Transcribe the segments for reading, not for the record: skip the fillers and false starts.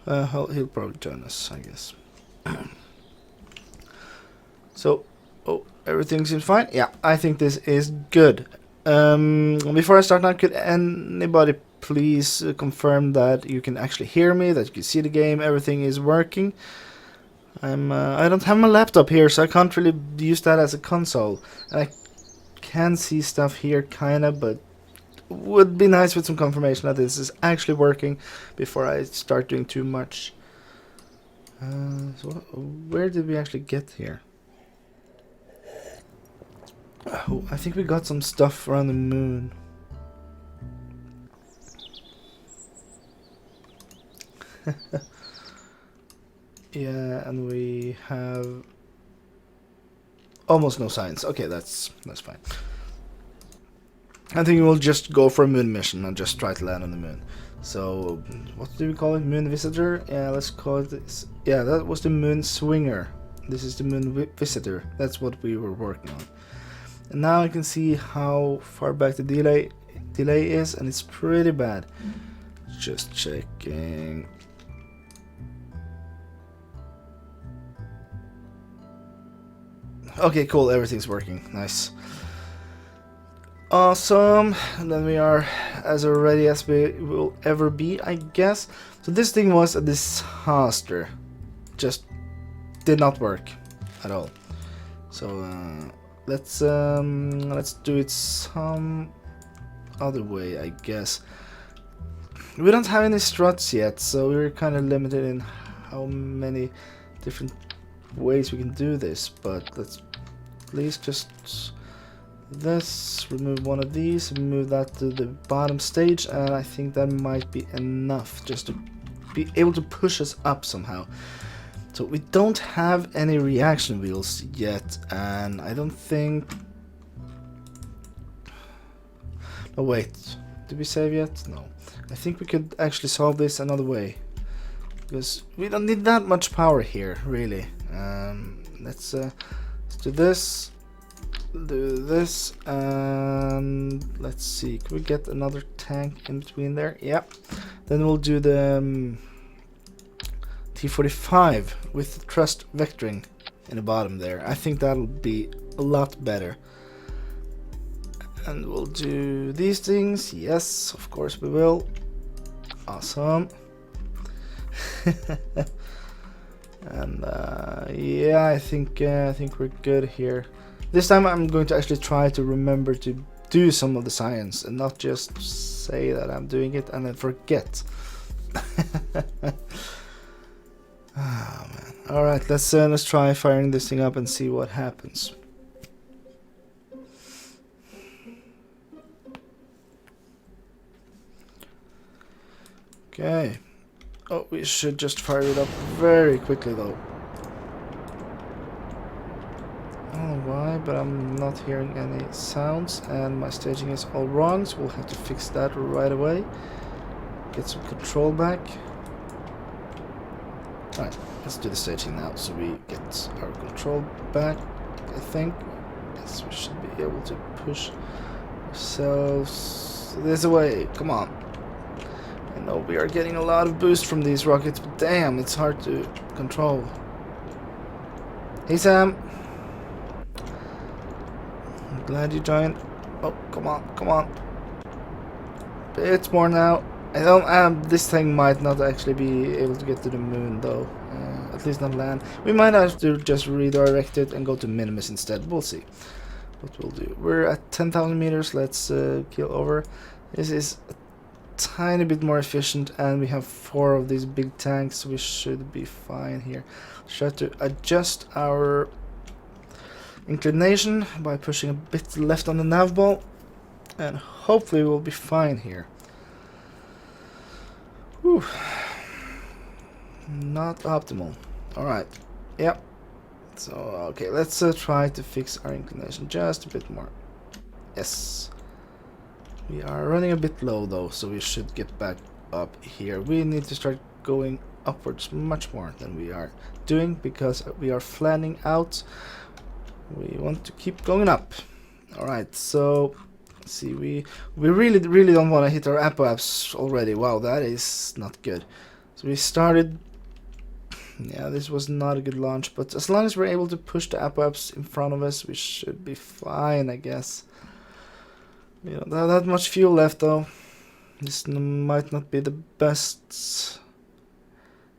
He'll probably join us, I guess. So, oh, everything seems fine. Yeah, I think this is good. Before I start now, could anybody please confirm that you can actually hear me, that you can see the game, everything is working? I don't have my laptop here, so I can't really use that as a console. And I can see stuff here, kinda, but would be nice with some confirmation that this is actually working before I start doing too much. So where did we actually get here? Oh, I think we got some stuff around the moon. Yeah, and we have almost no science. Okay, that's fine. I think we'll just go for a moon mission and just try to land on the moon. So, what do we call it? Moon visitor? Yeah, let's call it this. Yeah, that was the moon swinger. This is the moon visitor. That's what we were working on. And now I can see how far back the delay is, and it's pretty bad. Just checking. Okay, cool. Everything's working. Nice. Awesome. And then we are as ready as we will ever be, I guess. So this thing was a disaster. Just did not work at all. So let's do it some other way, I guess. We don't have any struts yet, so we're kind of limited in how many different ways we can do this. But let's at least just this, remove one of these, move that to the bottom stage, and I think that might be enough just to be able to push us up somehow. So we don't have any reaction wheels yet, and I don't think... Oh wait, did we save yet? No. I think we could actually solve this another way, because we don't need that much power here, really. Let's do this. Do this, and let's see, can we get another tank in between there? Yep. Then we'll do the T45 with thrust vectoring in the bottom there. I think that'll be a lot better. And we'll do these things. Yes, of course we will. Awesome. And yeah, I think we're good here. This time I'm going to actually try to remember to do some of the science and not just say that I'm doing it and then forget. Oh man. Alright, let's try firing this thing up and see what happens. Okay. Oh, we should just fire it up very quickly though. I don't know why, but I'm not hearing any sounds and my staging is all wrong, so we'll have to fix that right away. Get some control back. Alright, let's do the staging now so we get our control back, I think. Yes, we should be able to push ourselves this way. Come on. I know we are getting a lot of boost from these rockets, but damn, it's hard to control. Hey Sam! I'm glad you joined. Oh, come on, come on. It's more now. I don't. This thing might not actually be able to get to the moon, though. At least not land. We might have to just redirect it and go to Minimus instead. We'll see what we'll do. We're at 10,000 meters. Let's kill over. This is a tiny bit more efficient, and we have 4 of these big tanks. We should be fine here. Try to adjust our inclination by pushing a bit left on the nav ball, and hopefully we'll be fine here. Whew. Not optimal. Alright. Yep. So, okay, let's try to fix our inclination just a bit more. Yes. We are running a bit low though, so we should get back up here. We need to start going upwards much more than we are doing because we are flattening out. We want to keep going up. Alright, so let's see, we really don't want to hit our apoaps already. Wow, that is not good. So we started. Yeah, this was not a good launch, but as long as we're able to push the apoaps in front of us, we should be fine, I guess. We don't have that much fuel left, though. This might not be the best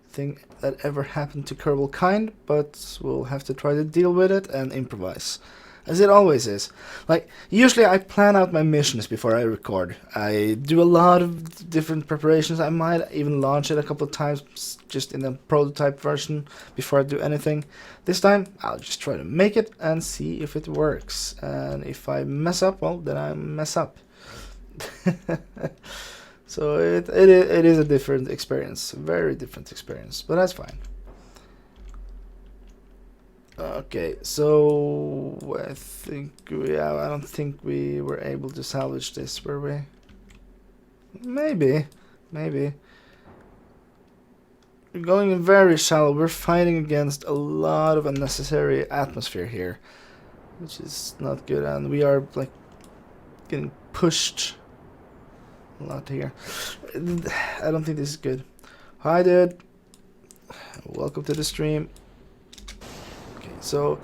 thing that ever happened to Kerbal kind, but we'll have to try to deal with it and improvise. As it always is. Like, usually I plan out my missions before I record. I do a lot of different preparations. I might even launch it a couple of times just in a prototype version before I do anything. This time, I'll just try to make it and see if it works. And if I mess up, well, then I mess up. So it is a different experience. A very different experience. But that's fine. Okay, so I think I don't think we were able to salvage this, were we? Maybe. We're going in very shallow. We're fighting against a lot of unnecessary atmosphere here, which is not good, and we are like getting pushed a lot here. I don't think this is good. Hi, dude. Welcome to the stream. So,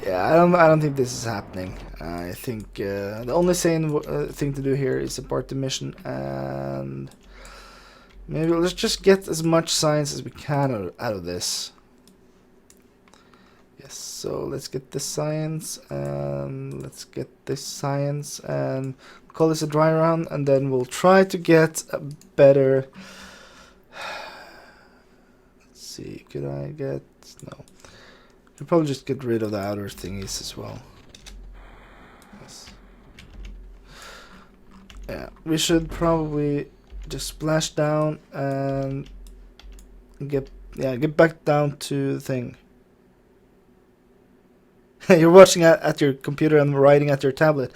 yeah, I don't think this is happening. I think the only sane thing to do here is abort the mission, and maybe let's just get as much science as we can out of this. Yes, so let's get this science, and let's get this science, and call this a dry run, and then we'll try to get a better... Let's see, could I get... No. We'll probably just get rid of the outer thingies as well. Yes. Yeah, we should probably just splash down and get back down to the thing. You're watching at your computer and writing at your tablet.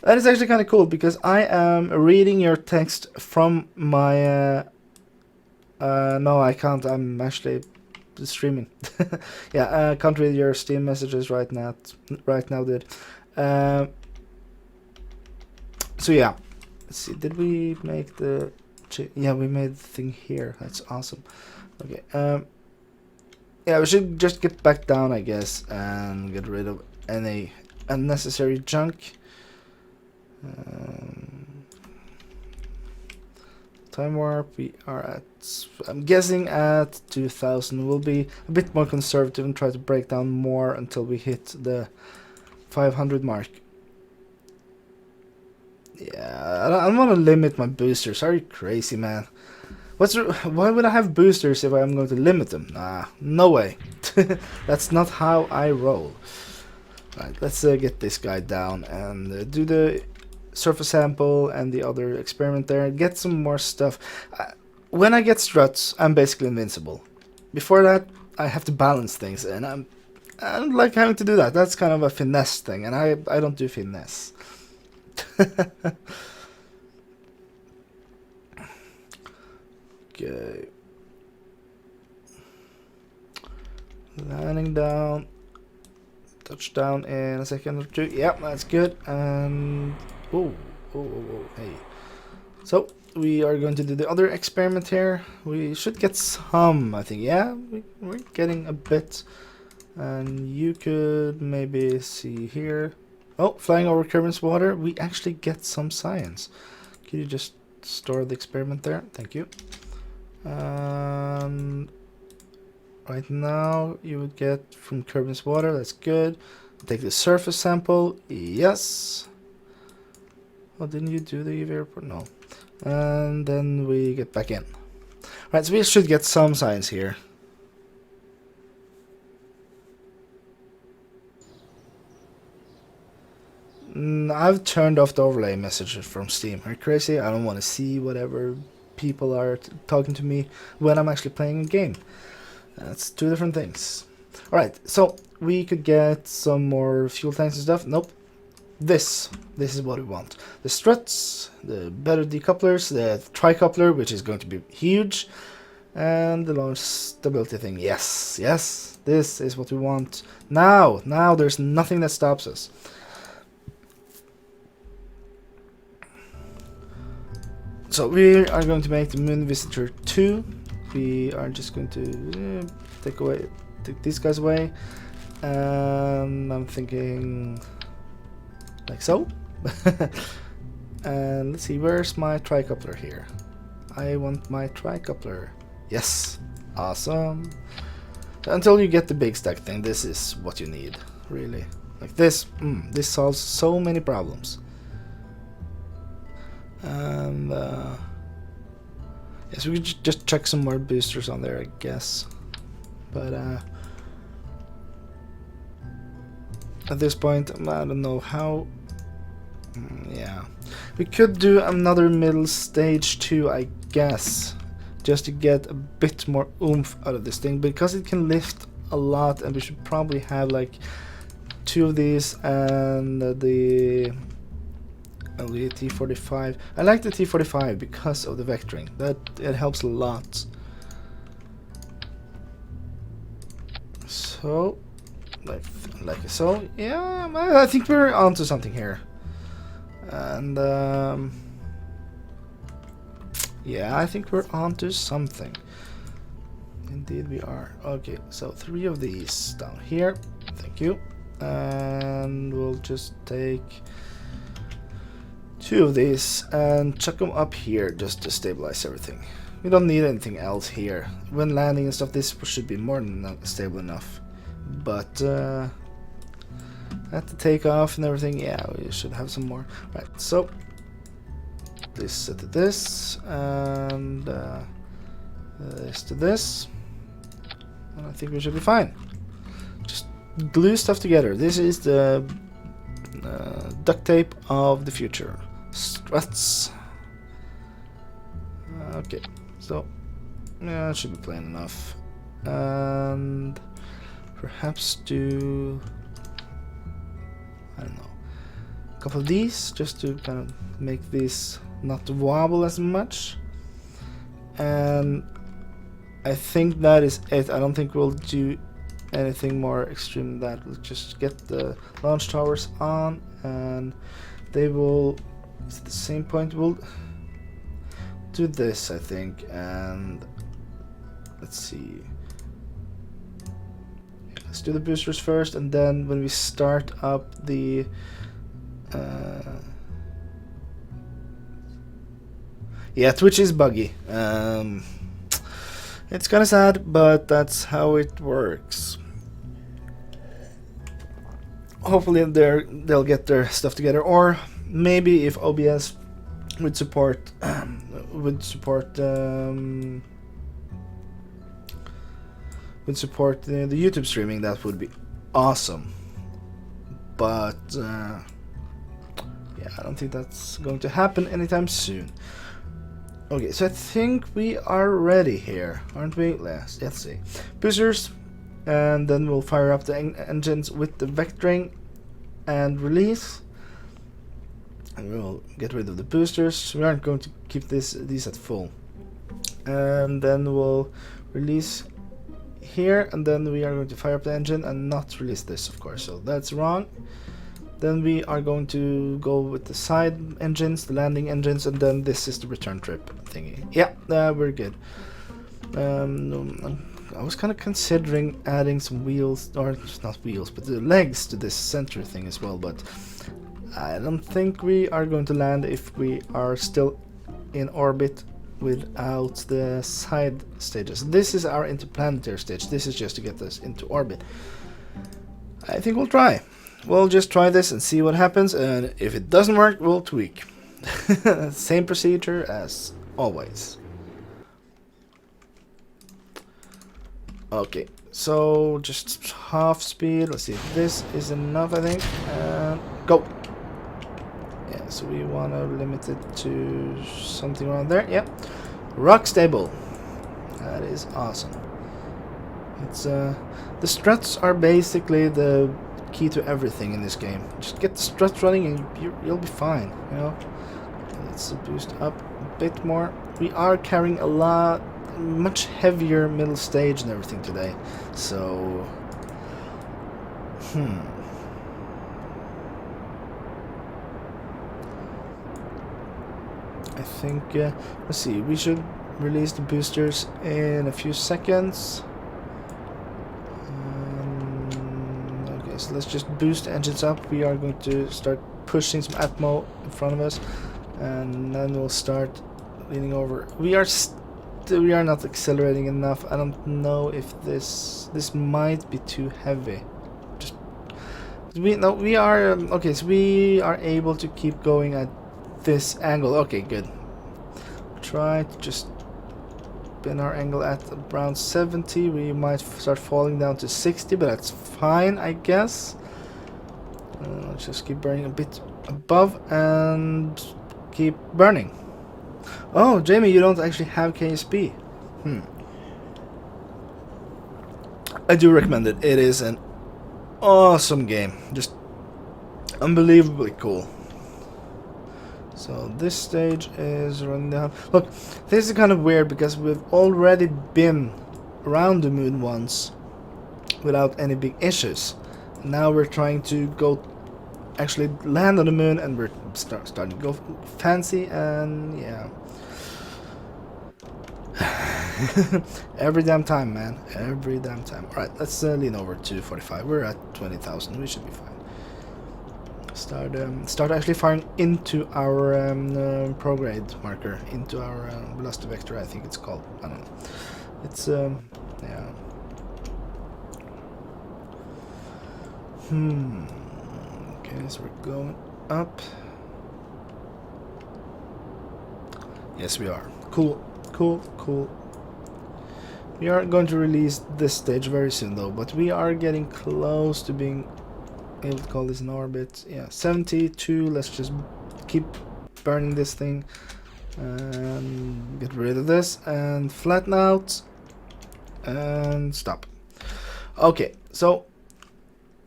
That is actually kind of cool because I am reading your text from my. No, I can't. I'm actually streaming. Yeah, I can't read your Steam messages right now, dude. So yeah, let's see. Did we make the? Yeah, we made the thing here. That's awesome. Okay. Yeah, we should just get back down, I guess, and get rid of any unnecessary junk. Time warp, we are at, I'm guessing at 2000. We'll be a bit more conservative and try to break down more until we hit the 500 mark. Yeah, I don't want to limit my boosters. Are you crazy, man? Why would I have boosters if I'm going to limit them? Nah, no way. That's not how I roll. Right, let's get this guy down and do the surface sample and the other experiment there. Get some more stuff. When I get struts, I'm basically invincible. Before that, I have to balance things, and I don't like having to do that. That's kind of a finesse thing, and I don't do finesse. Okay. Landing down. Touchdown in a second or two. Yep, that's good. And oh, hey. So we are going to do the other experiment here. We should get some, I think. Yeah, we're getting a bit. And you could maybe see here. Oh, flying over Kerbal's water. We actually get some science. Could you just store the experiment there? Thank you. Right now you would get from Kerbal's water. That's good. Take the surface sample. Yes. Oh, didn't you do the UV report? No. And then we get back in. Right, so we should get some science here. I've turned off the overlay messages from Steam. Are you crazy? I don't want to see whatever people are talking to me when I'm actually playing a game. That's two different things. Alright, so we could get some more fuel tanks and stuff. Nope. This is what we want. The struts, the better decouplers, the tricoupler, which is going to be huge, and the launch stability thing. Yes, this is what we want. Now there's nothing that stops us. So we are going to make the Moon Visitor 2. we are just going to take these guys away, and I'm thinking like so. And let's see, where's my tricoupler here? I want my tricoupler. Yes, awesome. Until you get the big stack thing, this is what you need, really. Like this, this solves so many problems. And yes, we could just chuck some more boosters on there, I guess. But at this point, I don't know how. Yeah, we could do another middle stage too, I guess, just to get a bit more oomph out of this thing, because it can lift a lot, and we should probably have like 2 of these and the T45. I like the T45 because of the vectoring. That it helps a lot. So, like so, yeah, I think we're onto something here. And yeah, I think we're onto something. Indeed we are. Okay, so 3 of these down here. Thank you. And we'll just take 2 of these and chuck them up here just to stabilize everything. We don't need anything else here. When landing and stuff, this should be more than stable enough. But at the takeoff and everything, yeah, we should have some more. Right, so this set to this, and this to this, and I think we should be fine. Just glue stuff together. This is the duct tape of the future. Struts. Okay, so yeah, it should be plain enough, and perhaps do, I don't know, a couple of these just to kind of make these not wobble as much. And I think that is it. I don't think we'll do anything more extreme than that. We'll just get the launch towers on, and they will, at the same point, we'll do this, I think. And let's see, let's do the boosters first, and then when we start up the yeah, Twitch is buggy. It's kind of sad, but that's how it works. Hopefully they'll get their stuff together, or maybe if OBS would support the YouTube streaming, that would be awesome. But yeah, I don't think that's going to happen anytime soon. Okay, so I think we are ready here, aren't we? Let's see. Boosters, and then we'll fire up the engines with the vectoring and release. And we'll get rid of the boosters. We aren't going to keep these at full. And then we'll release here, and then we are going to fire up the engine and not release this, of course. So that's wrong. Then we are going to go with the side engines, the landing engines, and then this is the return trip thingy. Yeah, we're good. I was kind of considering adding some wheels, or not wheels, but the legs to this center thing as well, but I don't think we are going to land if we are still in orbit without the side stages. This is our interplanetary stage. This is just to get us into orbit. I think we'll try. We'll just try this and see what happens, and if it doesn't work, we'll tweak. Same procedure as always. Okay, so just half speed. Let's see if this is enough, I think. And go. Yeah, so we want to limit it to something around there. Yep. Rock stable. That is awesome. It's the struts are basically the key to everything in this game. Just get the struts running and you'll be fine, you know. Let's boost up a bit more. We are carrying a lot, much heavier middle stage and everything today, so I think let's see, we should release the boosters in a few seconds. Okay, so let's just boost engines up. We are going to start pushing some atmo in front of us, and then we'll start leaning over. We are not accelerating enough. I don't know if this might be too heavy. Just we are okay. So we are able to keep going at this angle. Okay, good. Try to just spin our angle at around 70. We might start falling down to 60, but that's fine, I guess. Let's just keep burning a bit above and keep burning. Oh, Jamie, you don't actually have KSP. I do recommend it. It is an awesome game. Just unbelievably cool. So this stage is running down. Look, this is kind of weird because we've already been around the moon once without any big issues. Now we're trying to go actually land on the moon, and we're starting to go fancy, and yeah. Every damn time, man. Every damn time. Alright, let's lean over to 45. We're at 20,000. We should be fine. Start actually firing into our prograde marker, into our velocity vector, I think it's called. I don't know. It's yeah. Okay, so we're going up. Yes, we are. Cool, cool, cool. We are going to release this stage very soon, though, but we are getting close to being able to call this an orbit. Yeah, 72. Let's just keep burning this thing and get rid of this and flatten out and stop. Okay, so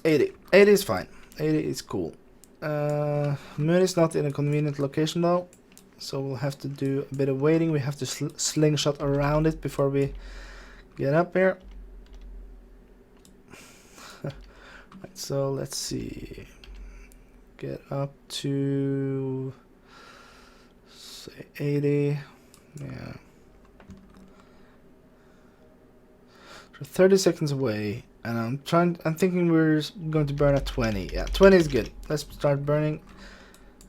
80 is fine. 80 is cool. Moon is not in a convenient location though, so we'll have to do a bit of waiting. We have to slingshot around it before we get up here. Right, so let's see. Get up to say 80. Yeah. So 30 seconds away, and I'm thinking we're going to burn at 20. Yeah, 20 is good. Let's start burning.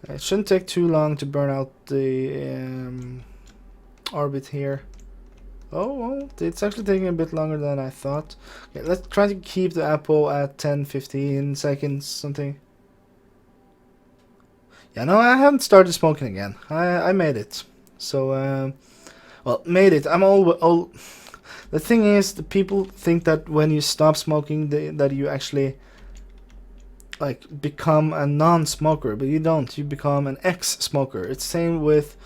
It shouldn't take too long to burn out the orbit here. Oh, it's actually taking a bit longer than I thought. Okay, let's try to keep the apple at 10-15 seconds, something. Yeah, no, I haven't started smoking again. I made it. So, well, made it. I'm all. The thing is, the people think that when you stop smoking, that you actually like become a non-smoker, but you don't. You become an ex-smoker. It's same with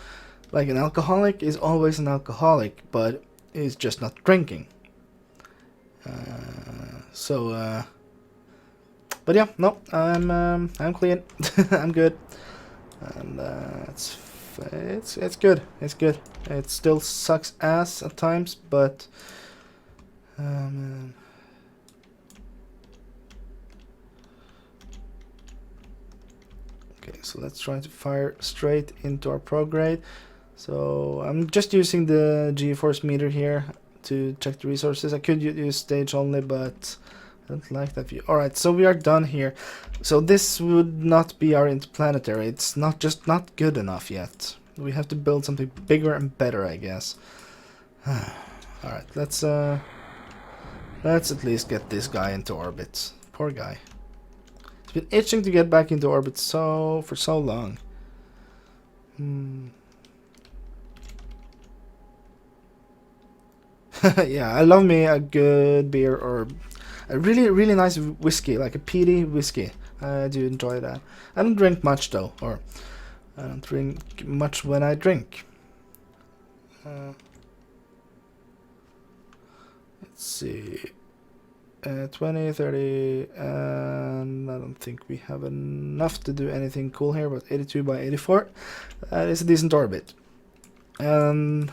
like an alcoholic is always an alcoholic, but is just not drinking. But yeah, no, I'm clean. I'm good, and it's good. It's good. It still sucks ass at times, but okay, so let's try to fire straight into our prograde. So I'm just using the G-force meter here to check the resources. I could use stage only, but I don't like that view. Alright, so we are done here. So this would not be our interplanetary. It's not good enough yet. We have to build something bigger and better, I guess. Alright, let's at least get this guy into orbit. Poor guy. He's been itching to get back into orbit for so long. Yeah, I love me a good beer or a really nice whiskey, like a peaty whiskey. I do enjoy that. I don't drink much though, or I don't drink much when I drink. Let's see. 20, 30, and I don't think we have enough to do anything cool here, but 82 by 84. That is a decent orbit. And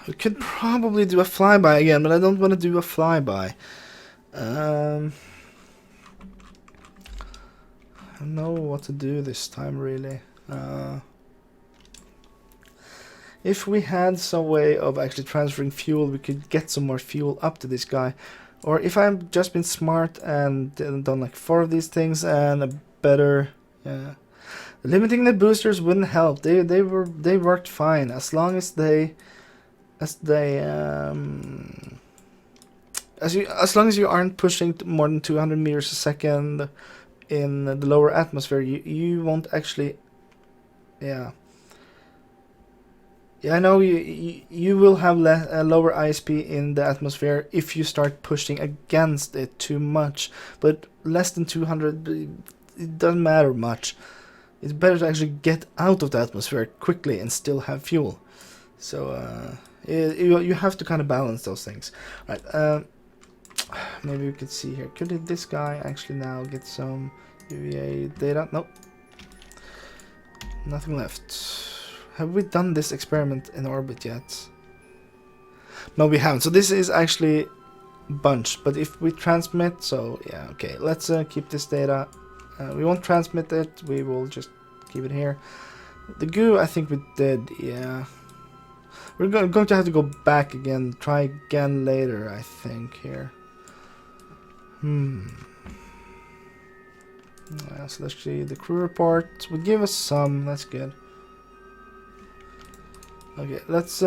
we could probably do a flyby again, but I don't want to do a flyby. don't know what to do this time, really. If we had some way of actually transferring fuel, we could get some more fuel up to this guy. Or if I've just been smart and done like 4 of these things and a better... limiting the boosters wouldn't help. They worked fine as long as as long as you aren't pushing more than 200 meters a second in the lower atmosphere, you won't actually... Yeah, I know you will have a lower ISP in the atmosphere if you start pushing against it too much, but less than 200, it doesn't matter much. It's better to actually get out of the atmosphere quickly and still have fuel. So you have to kind of balance those things. Right, maybe we could see here. Could this guy actually now get some UVA data? Nope. Nothing left. Have we done this experiment in orbit yet? No, we haven't. So this is actually bunched. But if we transmit, so yeah, okay. Let's keep this data. We won't transmit it. We will just keep it here. The goo, I think we did. Yeah. We're going to have to go back again. Try again later, I think, here. So let's see. The crew report will give us some. That's good. Okay, let's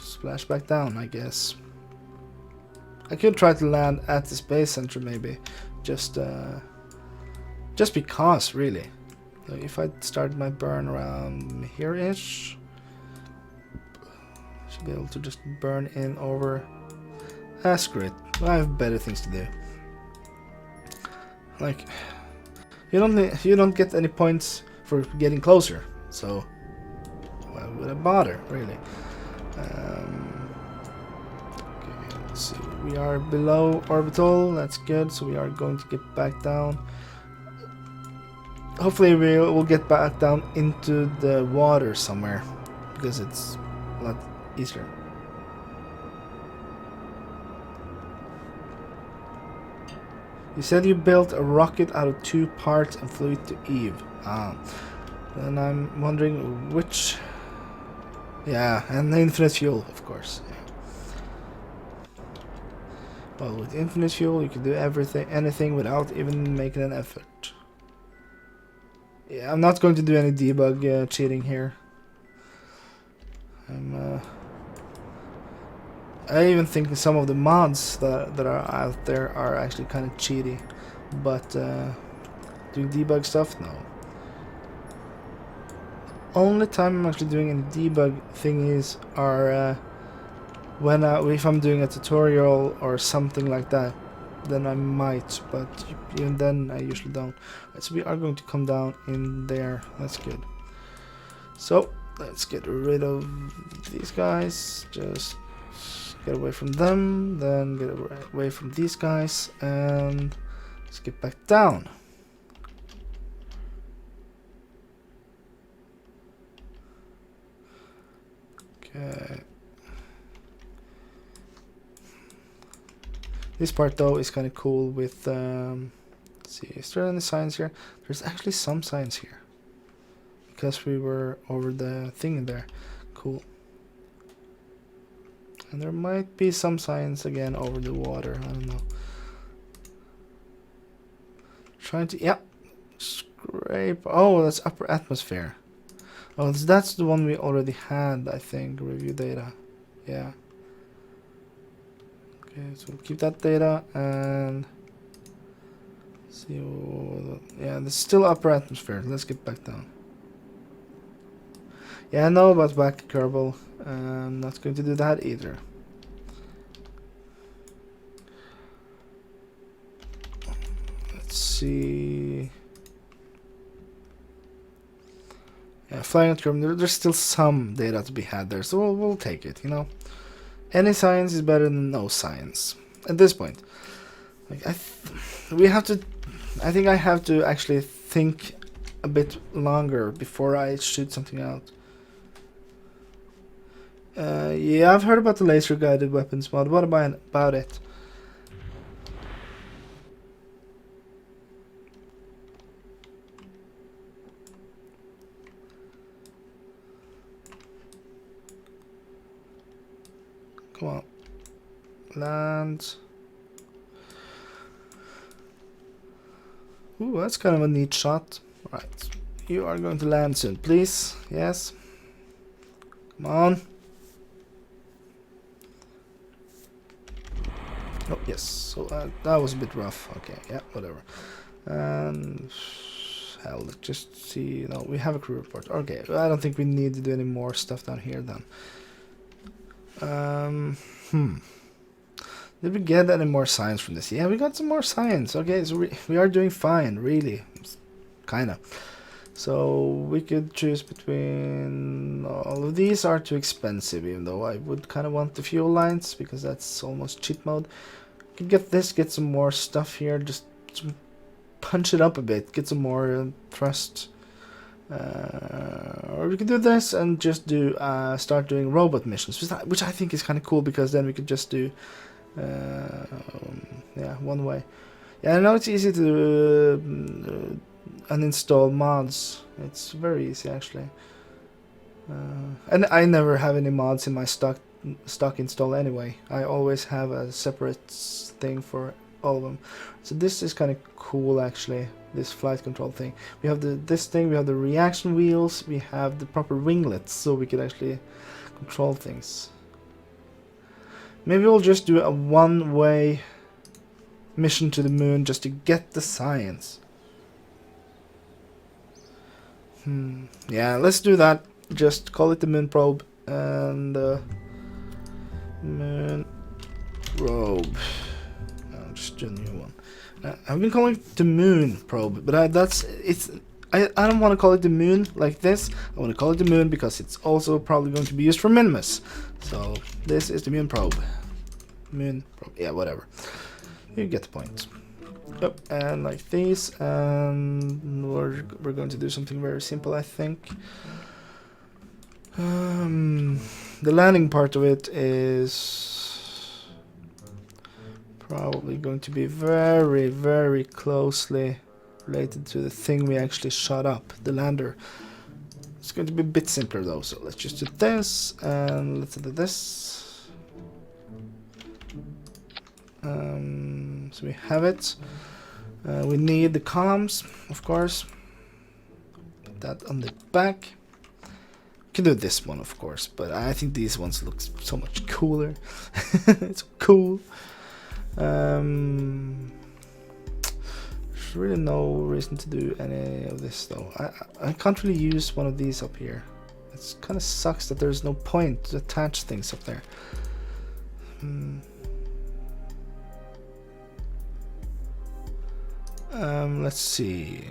splash back down, I guess. I could try to land at the space center, maybe. Just because, really. So if I start my burn around here-ish, I should be able to just burn in over. Screw it. I have better things to do. Like, you don't get any points for getting closer, so why would I bother, really? Okay, let's see. We are below orbital. That's good. So we are going to get back down. Hopefully we will get back down into the water somewhere, because it's a lot easier. You said you built a rocket out of 2 parts and flew it to Eve. And I'm wondering which... Yeah, and infinite fuel, of course. Yeah. Well, with infinite fuel, you can do anything without even making an effort. Yeah, I'm not going to do any debug cheating here. I even think some of the mods that are out there are actually kind of cheaty, but doing debug stuff, no. Only time I'm actually doing any debug thingies are when if I'm doing a tutorial or something like that, then I might, but even then I usually don't. Right, so we are going to come down in there. That's good. So let's get rid of these guys. Just get away from them, then get away from these guys, and let's get back down. Okay. This part though is kind of cool with let's see, is there any signs here? There's actually some signs here because we were over the thing in there. Cool. And there might be some signs again over the water. I don't know. Trying to, yeah, scrape. Oh, that's upper atmosphere. Oh, that's the one we already had, I think. Review data. Yeah. Okay, so we'll keep that data and see. Yeah, this is still upper atmosphere. Let's get back down. Yeah, I know about back Kerbal. I'm not going to do that either. Let's see. Yeah, flying at Kerbal. There's still some data to be had there, so we'll take it. You know, any science is better than no science at this point. Like we have to. I think I have to actually think a bit longer before I shoot something out. Yeah, I've heard about the laser guided weapons mod. What about it? Come on. Land. Ooh, that's kind of a neat shot. Right. You are going to land soon, please. Yes. Come on. Oh, yes. So that was a bit rough. Okay, yeah, whatever. And hell, let's just see. No, we have a crew report. Okay, I don't think we need to do any more stuff down here then. Did we get any more science from this? Yeah, we got some more science. Okay, so we are doing fine, really. Kinda. So we could choose between... all of these are too expensive, even though I would kind of want the fuel lines, because that's almost cheat mode. Could get this, get some more stuff here, just punch it up a bit, get some more thrust. Or we could do this and just do start doing robot missions, which I think is kind of cool, because then we could just do yeah, one way. Yeah, I know it's easy to uninstall mods. It's very easy actually, and I never have any mods in my stock install anyway. I always have a separate thing for all of them. So this is kind of cool actually, this flight control thing. We have this thing, we have the reaction wheels, we have the proper winglets, so we could actually control things. Maybe we'll just do a one-way mission to the moon just to get the science. Yeah, let's do that. Just call it the moon probe and moon probe. I'll just do a new one. I've been calling it the moon probe, but I don't want to call it the moon like this. I want to call it the moon because it's also probably going to be used for Minimus. So this is the moon probe. Moon probe. Yeah, whatever. You get the point. Yep, and like these, and we're going to do something very simple, I think. The landing part of it is probably going to be very, very closely related to the thing we actually shot up, the lander. It's going to be a bit simpler though, so let's just do this, and let's do this. So we have it. We need the comms, of course. Put that on the back. We can do this one, of course, but I think these ones look so much cooler. It's cool. There's really no reason to do any of this though. I can't really use one of these up here. It kind of sucks that there's no point to attach things up there. Let's see.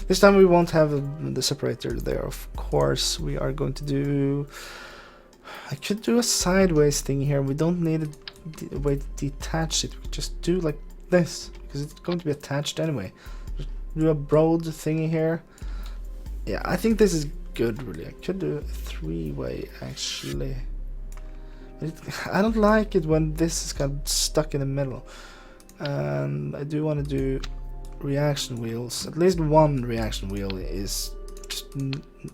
This time we won't have the separator there, of course. We are going to do... I could do a sideways thing here. We don't need a way to detach it. We could just do like this, because it's going to be attached anyway. Just do a broad thingy here. Yeah, I think this is good, really. I could do a three-way, actually. I don't like it when this is kind of stuck in the middle. And I do want to do reaction wheels. At least one reaction wheel is just...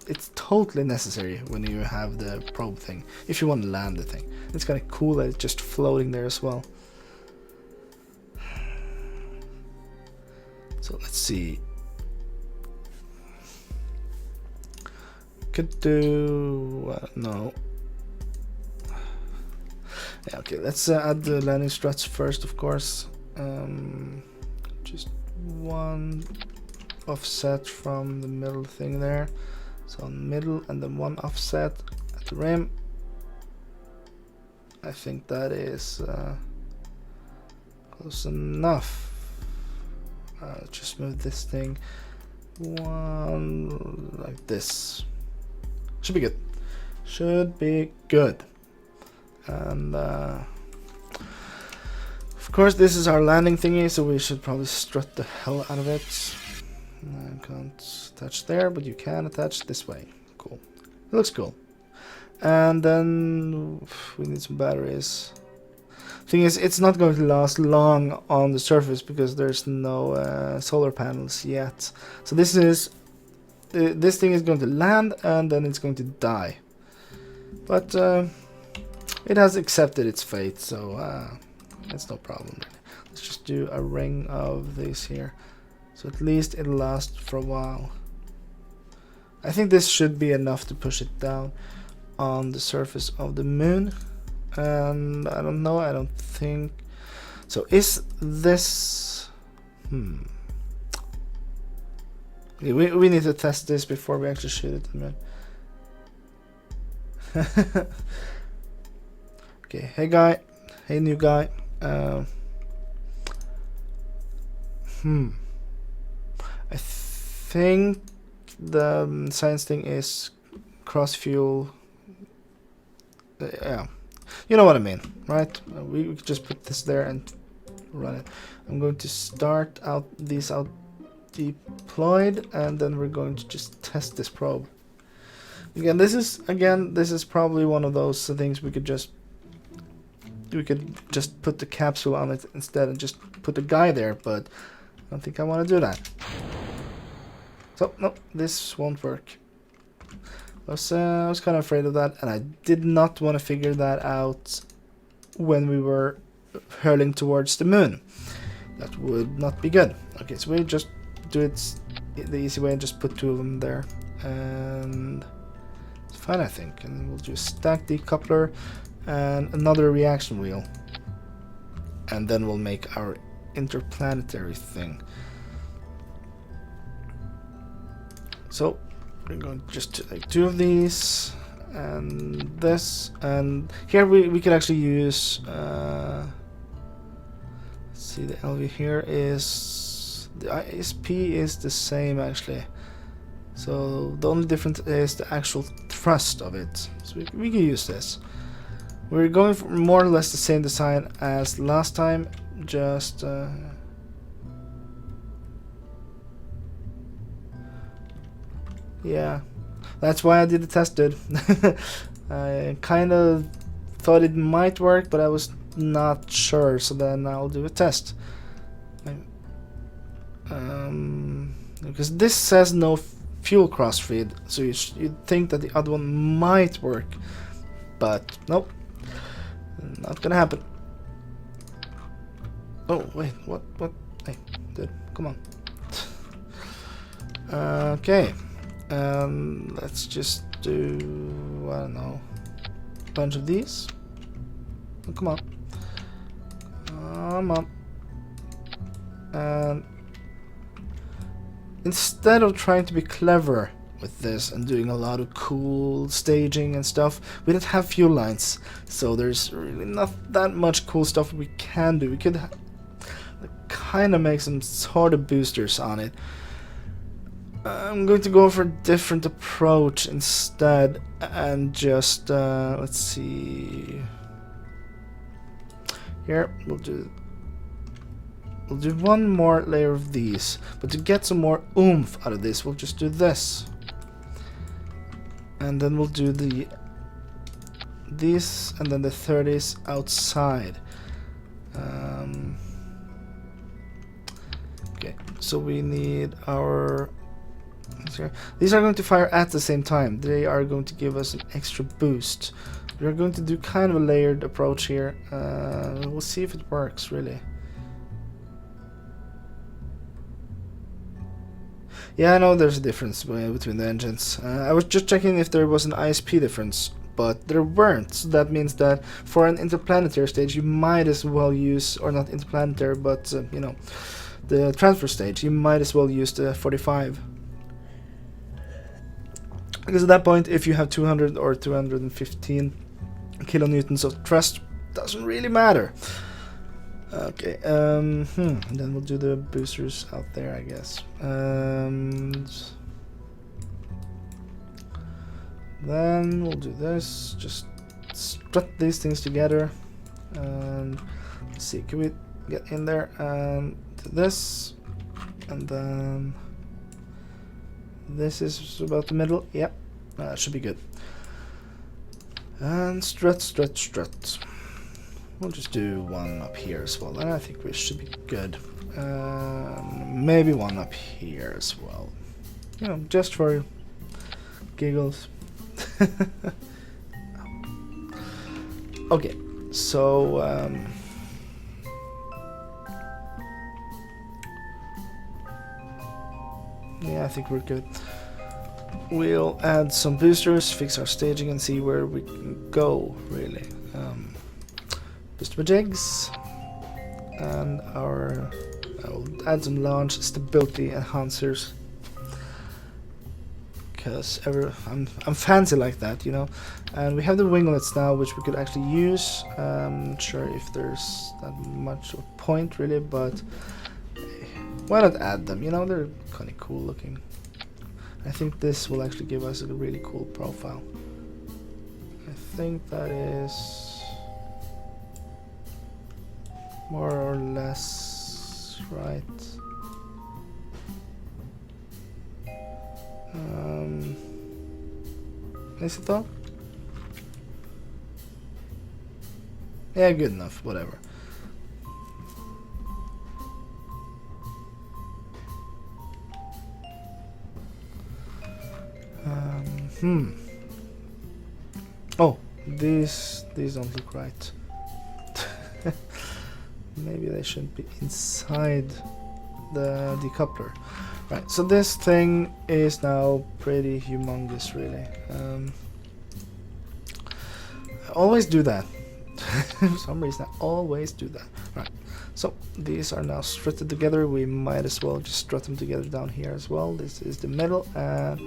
it's totally necessary when you have the probe thing, if you want to land the thing. It's kind of cool that it's just floating there as well. So let's see. Could do... no. Yeah, okay, let's add the landing struts first, of course. Just one offset from the middle thing there. So middle, and then one offset at the rim. I think that is close enough. Just move this thing one like this. Should be good. Should be good. And of course this is our landing thingy, so we should probably strut the hell out of it. I can't attach there, but you can attach this way. Cool. It looks cool. And then we need some batteries. Thing is, it's not going to last long on the surface because there's no solar panels yet. So this is this thing is going to land and then it's going to die. But It has accepted its fate, so it's no problem really. Let's just do a ring of these here, so at least it'll last for a while. I think this should be enough to push it down on the surface of the moon. And I don't know, I don't think so. Is this okay, we need to test this before we actually shoot it, man. Okay, hey guy, hey new guy. I think the science thing is cross fuel. Yeah, you know what I mean, right? We could just put this there and run it. I'm going to start out these out deployed, and then we're going to just test this probe. Again, this is probably one of those things we could just put the capsule on it instead and just put the guy there, but I don't think I want to do that. So no, this won't work. I was kind of afraid of that, and I did not want to figure that out when we were hurling towards the moon. That would not be good. Okay, so we just do it the easy way and just put 2 of them there, and it's fine, I think. And we'll just stack decoupler and another reaction wheel, and then we'll make our interplanetary thing. So we're going to just take 2 of these and this, and here we could actually use let's see, the LV here is the ISP is the same actually, so the only difference is the actual thrust of it, so we can use this. We're going for more or less the same design as last time, just yeah, that's why I did the tested. I kind of thought it might work, but I was not sure, so then I'll do a test. Because this says no fuel crossfeed, so you'd think that the other one might work, but nope, not gonna happen. Oh wait, what? Hey, dude, come on. Okay. Let's just do, I don't know, a bunch of these. Oh, come on. Come on. And instead of trying to be clever with this and doing a lot of cool staging and stuff, we don't have fuel lines, so there's really not that much cool stuff we can do. We could kind of make some sort of boosters on it. I'm going to go for a different approach instead, and just let's see. Here we'll do 1 more layer of these, but to get some more oomph out of this, we'll just do this, and then we'll do these, and then the 30s outside. Okay, so we need our. These are going to fire at the same time. They are going to give us an extra boost. We're going to do kind of a layered approach here. We'll see if it works, really. Yeah, I know there's a difference between the engines. I was just checking if there was an ISP difference, but there weren't. So that means that for an interplanetary stage, you might as well use, or not interplanetary, but you know, the transfer stage, you might as well use the 45. Because at that point, if you have 200 or 215 kilonewtons of thrust, doesn't really matter. Okay, and then we'll do the boosters out there, I guess. Then we'll do this, just strut these things together. And let's see, can we get in there and do this? And then this is about the middle. Yep, should be good. And strut, strut, strut. We'll just do 1 up here as well, and I think we should be good. Maybe 1 up here as well. You know, just for giggles. Okay, so yeah, I think we're good. We'll add some boosters, fix our staging, and see where we can go, really. Booster jigs, and I'll add some launch stability enhancers, because I'm fancy like that, you know. And we have the winglets now, which we could actually use. Not sure if there's that much of a point, really, but why not add them? You know, they're kind of cool looking. I think this will actually give us a really cool profile. I think that is more or less right. Is it though? Yeah, good enough, whatever. Oh, these don't look right. Maybe they shouldn't be inside the decoupler. Right, so this thing is now pretty humongous, really. I always do that. For some reason, I always do that. Right, so these are now strutted together. We might as well just strut them together down here as well. This is the middle, and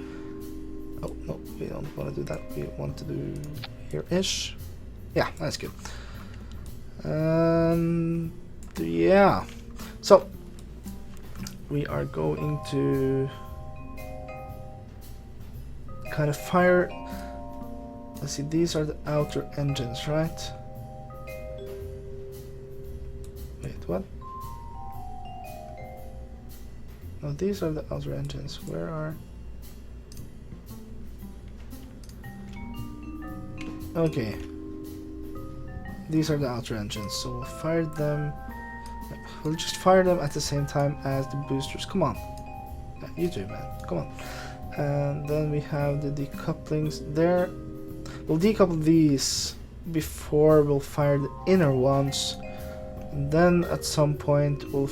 oh no, we don't want to do that. We want to do here-ish. Yeah, that's good. Yeah, so we are going to kind of fire. Let's see, these are the outer engines, right? Wait, what? No, these are the outer engines. Where are... Okay. These are the outer engines, so we'll fire them. We'll just fire them at the same time as the boosters. Come on. Yeah, you too, man. Come on. And then we have the decouplings there. We'll decouple these before we'll fire the inner ones. And then at some point we'll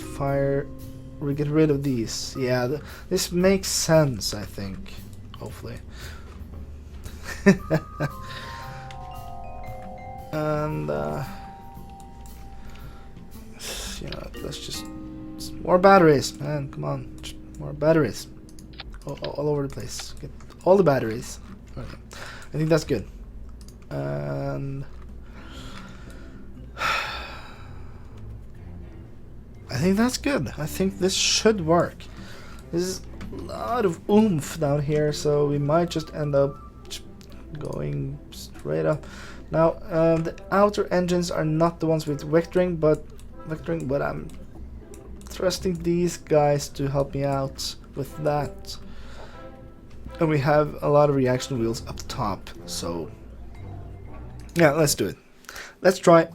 get rid of these. Yeah, this makes sense, I think. Hopefully. And you know, let's just more batteries, man. Come on, just more batteries, all over the place. Get all the batteries. Okay, I think that's good. And I think that's good. I think this should work. There's a lot of oomph down here, so we might just end up going straight up. Now, the outer engines are not the ones with vectoring, but I'm trusting these guys to help me out with that. And we have a lot of reaction wheels up top, so yeah, let's do it. Let's try.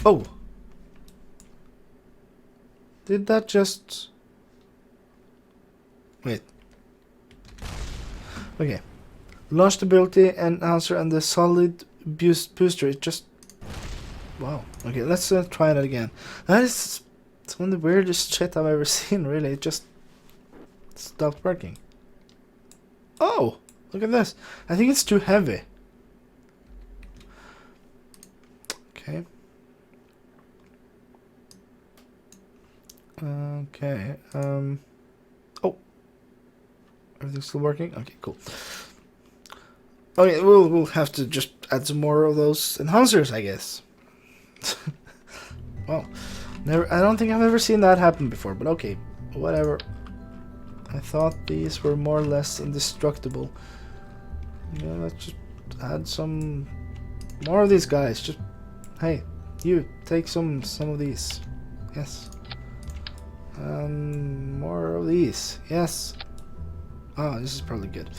Oh. Did that just... Wait. Okay. Launch stability enhancer and the solid booster. It just... Wow. Okay, let's try that again. It's one of the weirdest shit I've ever seen, really. It just stopped working. Oh! Look at this. I think it's too heavy. Okay. Okay, oh, everything's still working? Okay, cool. Okay, we'll have to just add some more of those enhancers, I guess. Well, I don't think I've ever seen that happen before, but okay, whatever. I thought these were more or less indestructible. Yeah, let's just add some more of these guys. Just, hey, you, take some of these. Yes. More of these. Yes. Oh, this is probably good.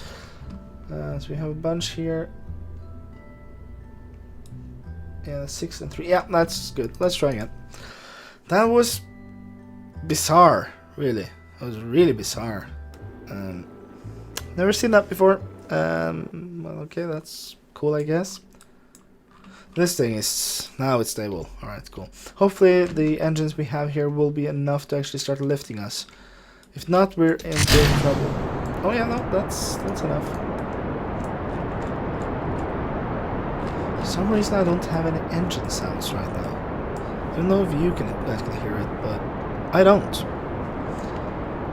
So we have a bunch here. Yeah, 6 and 3. Yeah, that's good. Let's try again. That was bizarre, really. That was really bizarre. Never seen that before. Well, okay, that's cool, I guess. This thing is... now it's stable. Alright, cool. Hopefully the engines we have here will be enough to actually start lifting us. If not, we're in big trouble. Oh yeah, no, that's enough. For some reason I don't have any engine sounds right now. I don't know if you guys can hear it, but I don't.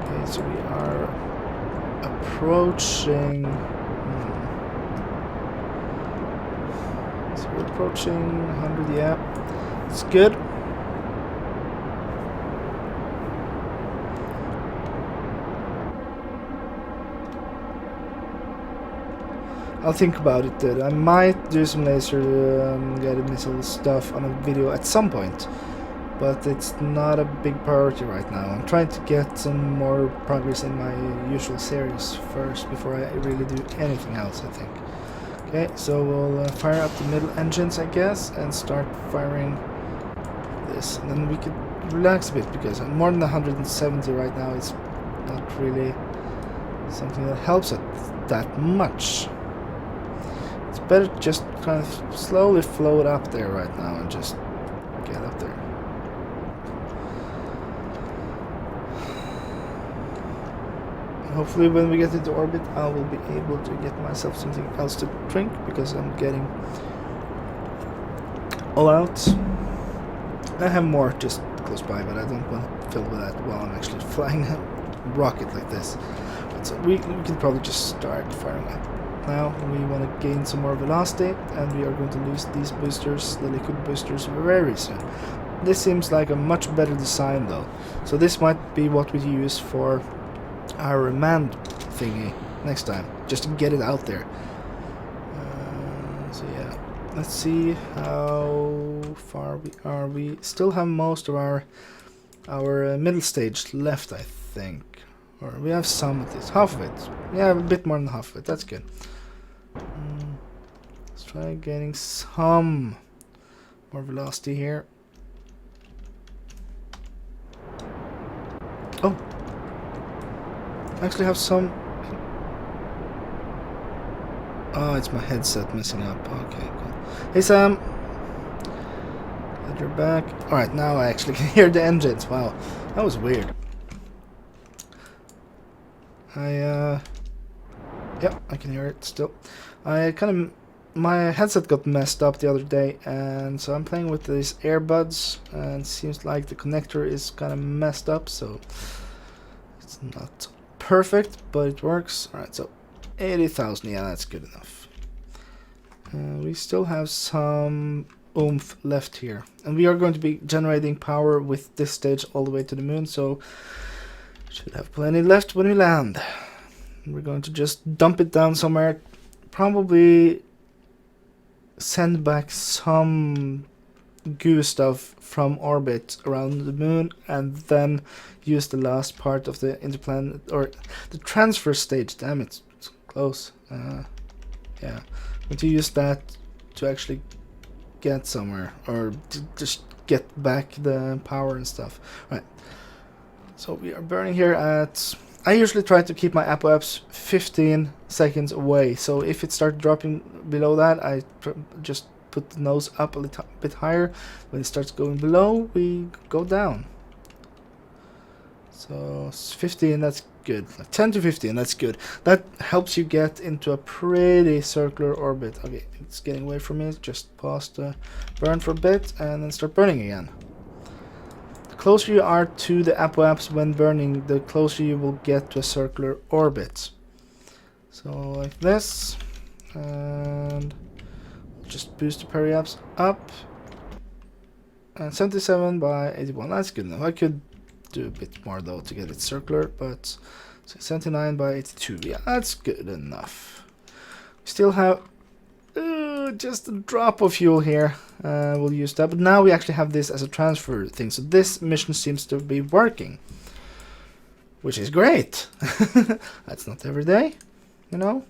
Okay, so we are approaching... So we're approaching 100, yeah. It's good. I'll think about it, dude. I might do some laser guided missile stuff on a video at some point, but it's not a big priority right now. I'm trying to get some more progress in my usual series first before I really do anything else, I think. Okay, so we'll fire up the middle engines, I guess, and start firing this. And then we could relax a bit, because I'm more than 170 right now. It's not really something that helps it that much. It's better to just kind of slowly float up there right now and just get up there. Hopefully when we get into orbit I will be able to get myself something else to drink, because I'm getting all out. I have more just close by, but I don't want to fill with that while I'm actually flying a rocket like this. So we can probably just start firing up. Now we want to gain some more velocity, and we are going to lose these boosters, the liquid boosters, very soon. This seems like a much better design though, so this might be what we use for our manned thingy next time, just to get it out there. So yeah, let's see how far we are. We still have most of our middle stage left, I think. Or we have some of this, half of it. Yeah, a bit more than half of it, that's good. Let's try getting some more velocity here. Oh! I actually have some... oh, it's my headset messing up. Okay, cool. Hey Sam! Glad you're back. Alright, now I actually can hear the engines. Wow, that was weird. Yeah, I can hear it still. My headset got messed up the other day, and so I'm playing with these earbuds, and it seems like the connector is kind of messed up, so it's not perfect, but it works. Alright, so 80,000, yeah, that's good enough. We still have some oomph left here, and we are going to be generating power with this stage all the way to the moon, so should have plenty left when we land. We're going to just dump it down somewhere, probably send back some goo stuff from orbit around the moon, and then use the last part of the interplanet, or the transfer stage, damn it, it's close. Yeah, I'm going to use that to actually get somewhere, or to just get back the power and stuff. Right, so we are burning here at... I usually try to keep my apoapse 15 seconds away, so if it starts dropping below that, I just put the nose up a little bit higher. When it starts going below, we go down. So 15, that's good. 10 to 15, that's good. That helps you get into a pretty circular orbit. Okay, it's getting away from me. Just pause the burn for a bit and then start burning again. The closer you are to the apoapse when burning, the closer you will get to a circular orbit. So like this, and just boost the periapse up. And 77 by 81, that's good enough. I could do a bit more though to get it circular, but 79 by 82, yeah, that's good enough. We still have just a drop of fuel here. We'll use that, but now we actually have this as a transfer thing, so this mission seems to be working, which is great. That's not every day, you know.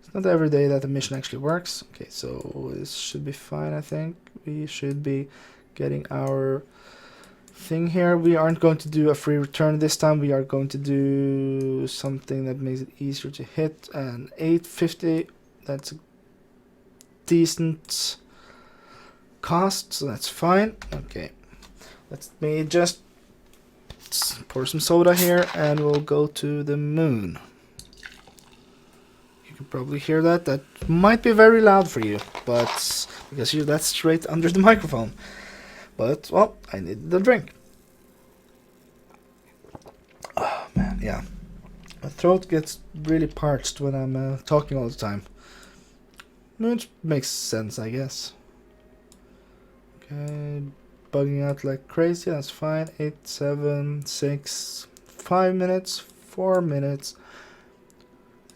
It's not every day that the mission actually works. Okay, so this should be fine. I think we should be getting our thing here. We aren't going to do a free return this time. We are going to do something that makes it easier to hit. And 850, that's a decent cost, so that's fine. Okay, let me just pour some soda here and we'll go to the moon. You can probably hear that. That might be very loud for you, but because that's straight under the microphone. But, well, I needed the drink. Oh, man, yeah. My throat gets really parched when I'm talking all the time. Which makes sense, I guess. Okay, bugging out like crazy, that's fine. 8, 7, 6, 5 minutes, 4 minutes,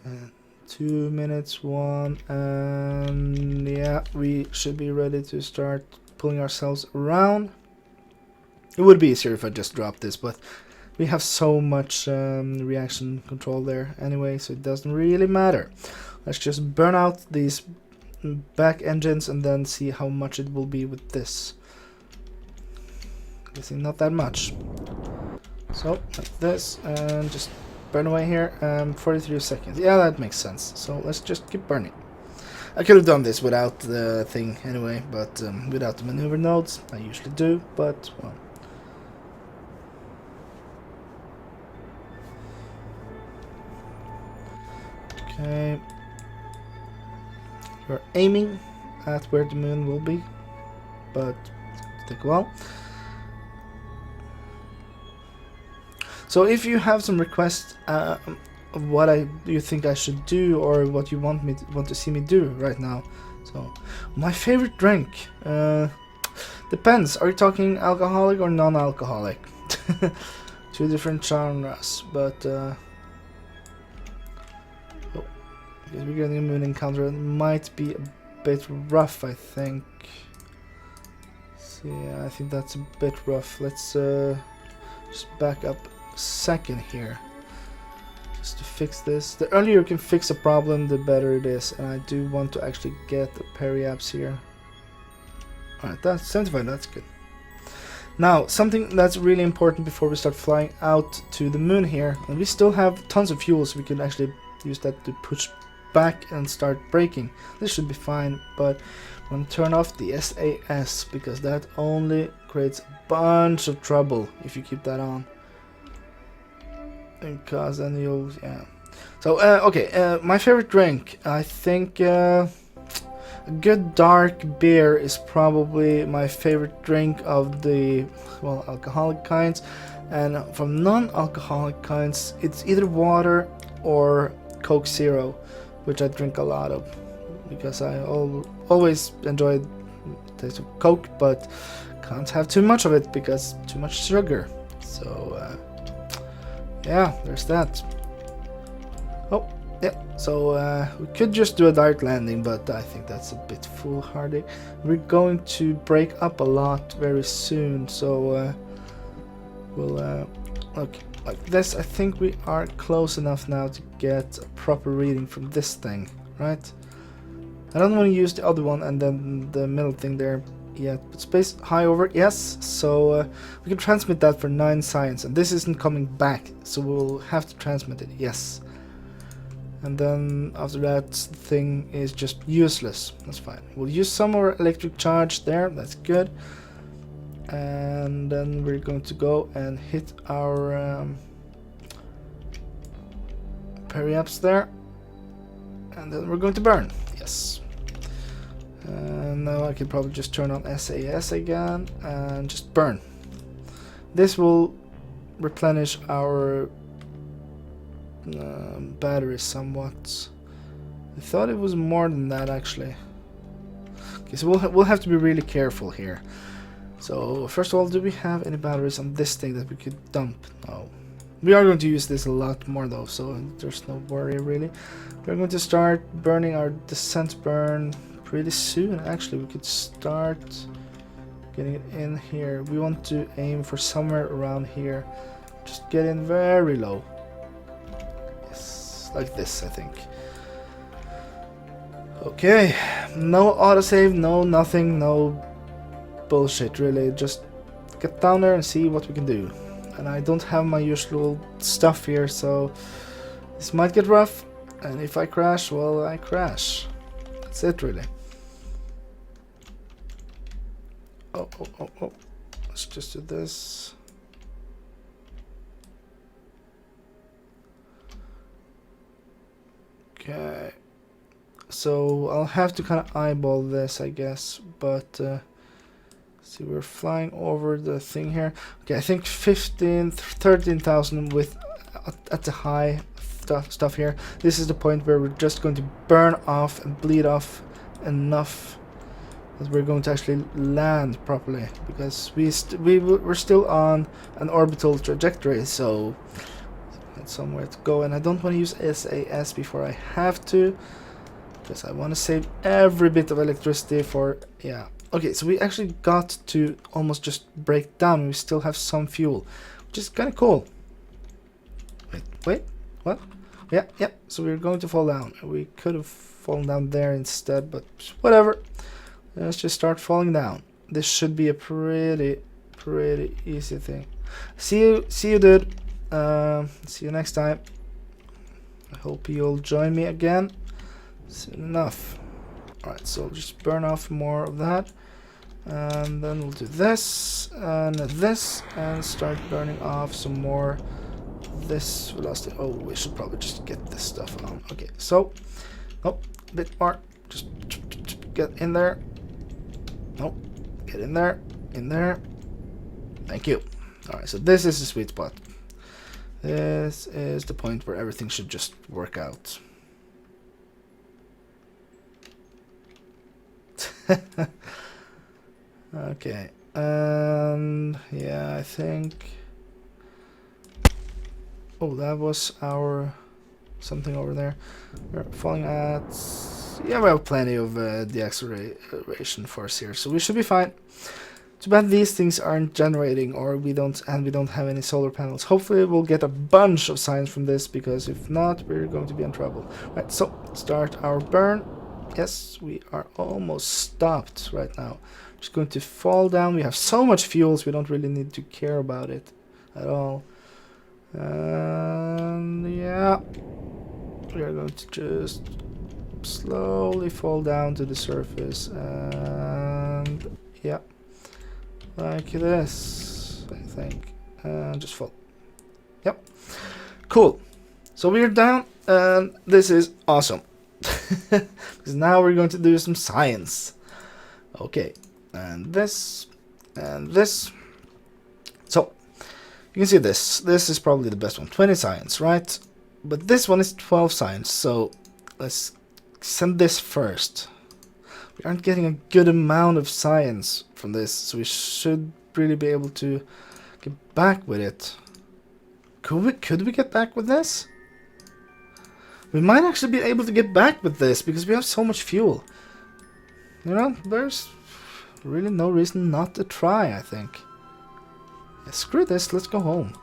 and 2 minutes, 1, and yeah, we should be ready to start pulling ourselves around. It would be easier if I just dropped this, but we have so much reaction control there anyway, so it doesn't really matter. Let's just burn out these back engines and then see how much it will be with this. Guessing not that much. So, like this, and just burn away here. 43 seconds. Yeah, that makes sense. So let's just keep burning. I could have done this without the thing anyway, but without the maneuver nodes. I usually do, but well. Okay. We're aiming at where the moon will be, but it'll take a while. So if you have some requests of what you think I should do or what you want to see me do right now. So my favorite drink depends. Are you talking alcoholic or non-alcoholic? Two different genres, but oh, because we're getting a moon encounter, it might be a bit rough, I think. So yeah, I think that's a bit rough. Let's just back up a second here. Just to fix this. The earlier you can fix a problem, the better it is. And I do want to actually get the periapps here. Alright, that's 75, that's good. Now, something that's really important before we start flying out to the moon here. And we still have tons of fuel, so we can actually use that to push back and start braking. This should be fine, but I'm going to turn off the SAS, because that only creates a bunch of trouble if you keep that on. Because then you'll, yeah. So, okay, my favorite drink, I think a good dark beer is probably my favorite drink of the, well, alcoholic kinds. And from non-alcoholic kinds, it's either water or Coke Zero, which I drink a lot of, because I always enjoy the taste of Coke, but can't have too much of it because too much sugar. So, yeah, there's that. Oh, yeah, so we could just do a direct landing, but I think that's a bit foolhardy. We're going to break up a lot very soon, so we'll look like this. I think we are close enough now to get a proper reading from this thing, right? I don't want to use the other one and then the middle thing there yet, but space high over, yes. So we can transmit that for 9 science, and this isn't coming back, so we'll have to transmit it, yes. And then after that, the thing is just useless. That's fine. We'll use some more electric charge there, that's good. And then we're going to go and hit our periapps there, and then we're going to burn, yes. And now I can probably just turn on SAS again and just burn. This will replenish our batteries somewhat. I thought it was more than that actually. Okay, so we'll have to be really careful here. So first of all, do we have any batteries on this thing that we could dump? No. We are going to use this a lot more though, so there's no worry really. We're going to start burning our descent burn pretty soon. Actually, we could start getting it in here. We want to aim for somewhere around here. Just get in very low. Yes, like this, I think. Okay, no autosave, no nothing, no bullshit really. Just get down there and see what we can do. And I don't have my usual stuff here, so this might get rough. And if I crash, well, I crash. That's it, really. Oh. Let's just do this. Okay. So I'll have to kind of eyeball this, I guess. But see, we're flying over the thing here. Okay, I think 13,000 with at the high stuff here. This is the point where we're just going to burn off and bleed off enough that we're going to actually land properly, because we're still on an orbital trajectory, so that's somewhere to go. And I don't want to use SAS before I have to, because I want to save every bit of electricity for, yeah. Okay, so we actually got to almost just break down. We still have some fuel, which is kind of cool. Wait, what? Yeah, so we're going to fall down. We could have fallen down there instead, but whatever. Let's just start falling down. This should be a pretty easy thing. See you, dude. See you next time. I hope you'll join me again soon enough. Alright, so just burn off more of that. And then we'll do this, and start burning off some more this velocity. Oh, we should probably just get this stuff on. Okay, so, a bit more. Just get in there. Nope, get in there. Thank you. Alright, so this is the sweet spot. This is the point where everything should just work out. Okay, and yeah, I think. Oh, that was our something over there. We're falling at. Yeah, we have plenty of deacceleration force here, so we should be fine. Too bad these things aren't generating, or we don't have any solar panels. Hopefully, we'll get a bunch of science from this, because if not, we're going to be in trouble. Right, so start our burn. Yes, we are almost stopped right now. Just going to fall down. We have so much fuel, so we don't really need to care about it at all. And yeah, we are going to just slowly fall down to the surface, and yeah, like this, I think, and just fall. Yep, cool. So we're down, and this is awesome. Because now we're going to do some science. Okay, and this. So you can see this is probably the best one. 20 science, right? But this one is 12 science, so let's send this first. We aren't getting a good amount of science from this, so we should really be able to get back with it. Could we get back with this? We might actually be able to get back with this, because we have so much fuel. You know, there's really no reason not to try, I think. Yeah, screw this, let's go home.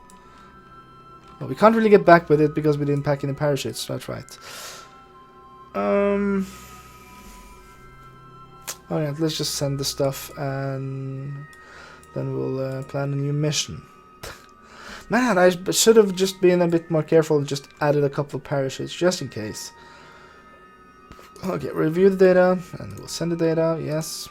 Well, we can't really get back with it because we didn't pack any parachutes, that's right. Oh yeah, let's just send the stuff, and then we'll plan a new mission. Man, I should have just been a bit more careful and just added a couple of parachutes, just in case. Okay, review the data, and we'll send the data, yes.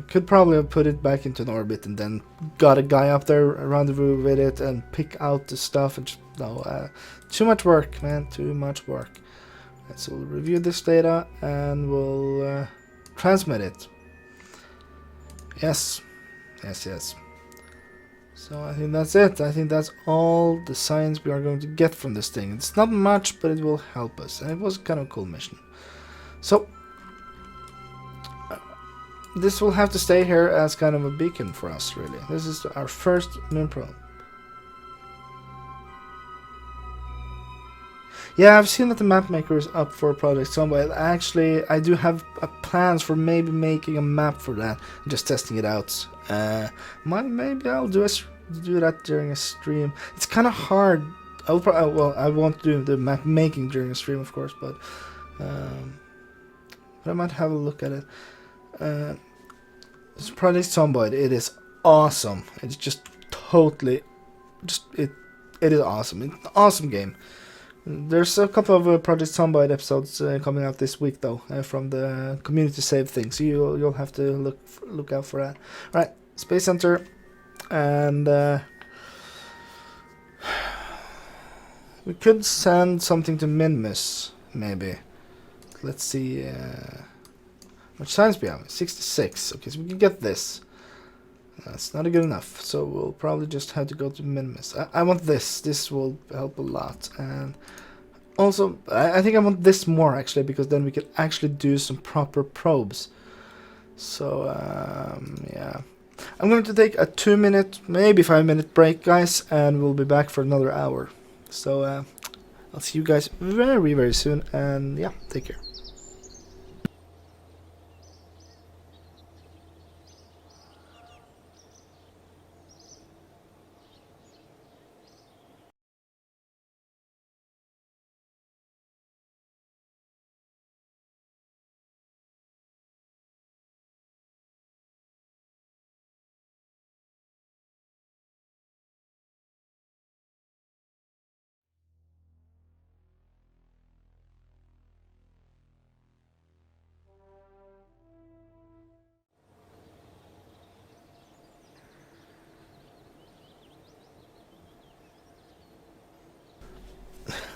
Could probably have put it back into an orbit and then got a guy up there, rendezvous with it, and pick out the stuff, and just, no, too much work, man, too much work. Right, so we'll review this data, and we'll transmit it. Yes. Yes. So I think that's it. I think that's all the science we are going to get from this thing. It's not much, but it will help us. And it was kind of a cool mission. So this will have to stay here as kind of a beacon for us, really. This is our first moon probe. Yeah, I've seen that the map maker is up for a project somewhere. Actually, I do have plans for maybe making a map for that and just testing it out. Maybe I'll do that during a stream. It's kind of hard. I won't do the map making during a stream, of course, but I might have a look at it. It's Project Zomboid. It is awesome. It's just totally, it is awesome. It's an awesome game. There's a couple of Project Zomboid episodes coming out this week though, from the community save thing. So you'll have to look out for that. All right, Space Center, and we could send something to Minmus maybe. Let's see. Much science we have? 66. Okay, so we can get this. That's not good enough, so we'll probably just have to go to Minimus. I want this. This will help a lot. And also, I think I want this more, actually, because then we can actually do some proper probes. So, yeah. I'm going to take a 2-minute, maybe 5-minute break, guys, and we'll be back for another hour. So, I'll see you guys very, very soon, and yeah, take care.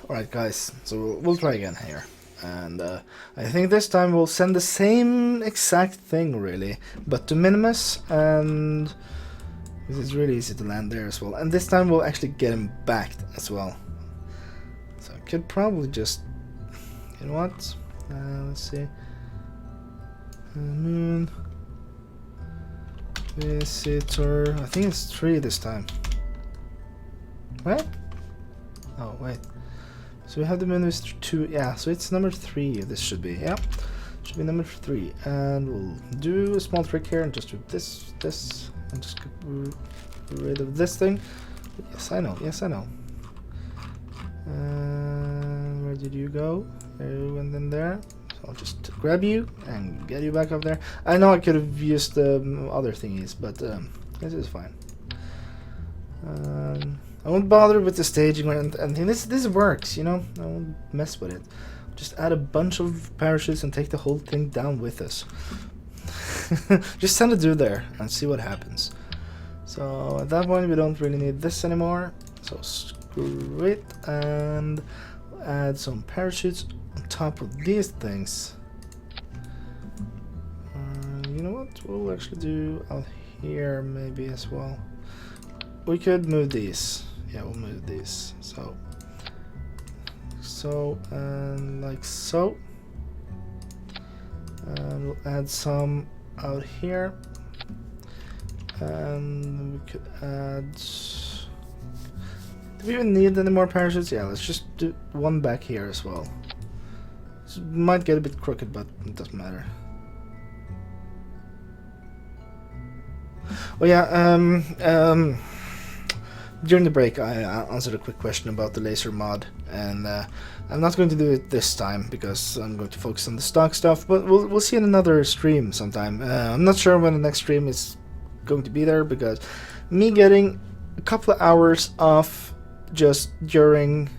Alright guys, so we'll try again here. And I think this time we'll send the same exact thing really, but to Minimus, and it's really easy to land there as well. And this time we'll actually get him back as well. So I could probably just, you know what, let's see. Moon Visitor, I think it's 3 this time. What? Oh wait. So we have the menu is 2, yeah, so it's number 3, this should be, yeah. Should be number 3, and we'll do a small trick here and just do this, and just get rid of this thing. Yes, I know, where did you go? You went in there, so I'll just grab you and get you back up there. I know I could have used the other thingies, but this is fine. I won't bother with the staging or anything. This works, you know. I won't mess with it. Just add a bunch of parachutes and take the whole thing down with us. Just send a dude there and see what happens. So at that point we don't really need this anymore. So screw it, and add some parachutes on top of these things. You know what? We'll actually do out here maybe as well. We could move these. Yeah, we'll move these. So and like so. And we'll add some out here. And we could add. Do we even need any more parachutes? Yeah, let's just do one back here as well. This might get a bit crooked, but it doesn't matter. Oh yeah, during the break I answered a quick question about the laser mod, and I'm not going to do it this time because I'm going to focus on the stock stuff, but we'll see in another stream sometime. I'm not sure when the next stream is going to be there, because me getting a couple of hours off just during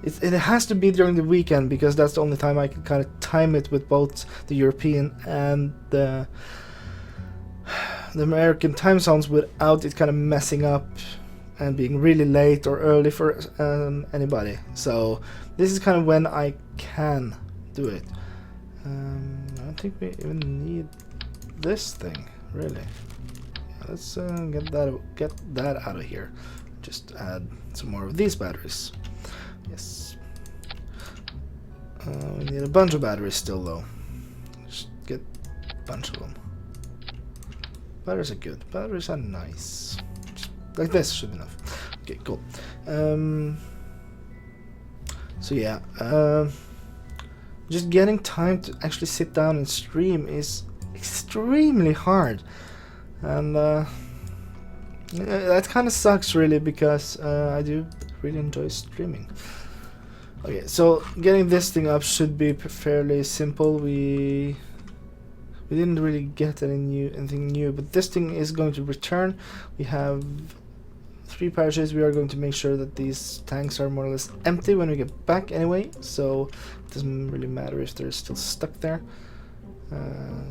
it has to be during the weekend, because that's the only time I can kind of time it with both the European and the American time zones without it kind of messing up and being really late or early for anybody. So this is kind of when I can do it. I don't think we even need this thing really. Yeah, let's get that out of here. Just add some more of these batteries. Yes. We need a bunch of batteries still though. Just get a bunch of them. Batteries are good. Batteries are nice. Just like this should be enough. Okay, cool. So yeah, just getting time to actually sit down and stream is extremely hard, and that kind of sucks really, because I do really enjoy streaming. Okay, so getting this thing up should be fairly simple. We We didn't really get anything new, but this thing is going to return. We have 3 parachutes. We are going to make sure that these tanks are more or less empty when we get back anyway, so it doesn't really matter if they're still stuck there.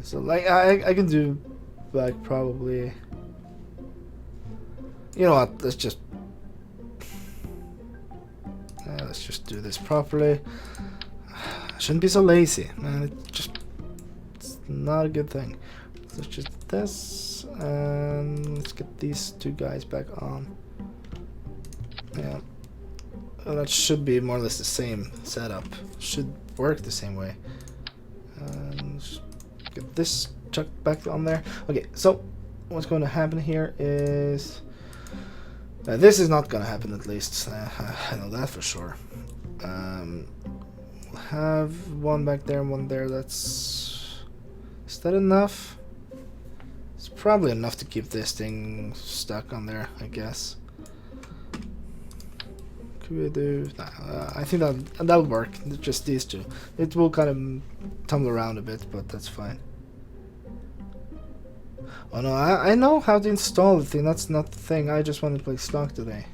So like I can do like probably, you know what, let's just do this properly. I shouldn't be so lazy, man. It's not a good thing. Let's just do this, and let's get these 2 guys back on. Yeah, well, that should be more or less the same setup. Should work the same way. And get this chucked back on there. Okay, so what's going to happen here is this is not going to happen, at least. I know that for sure. We'll have 1 back there and 1 there. Is that enough? It's probably enough to keep this thing stuck on there, I guess. Could we do? Nah, I think that'll work. Just these 2. It will kind of tumble around a bit, but that's fine. Oh no, I know how to install the thing. That's not the thing. I just want to play stock today.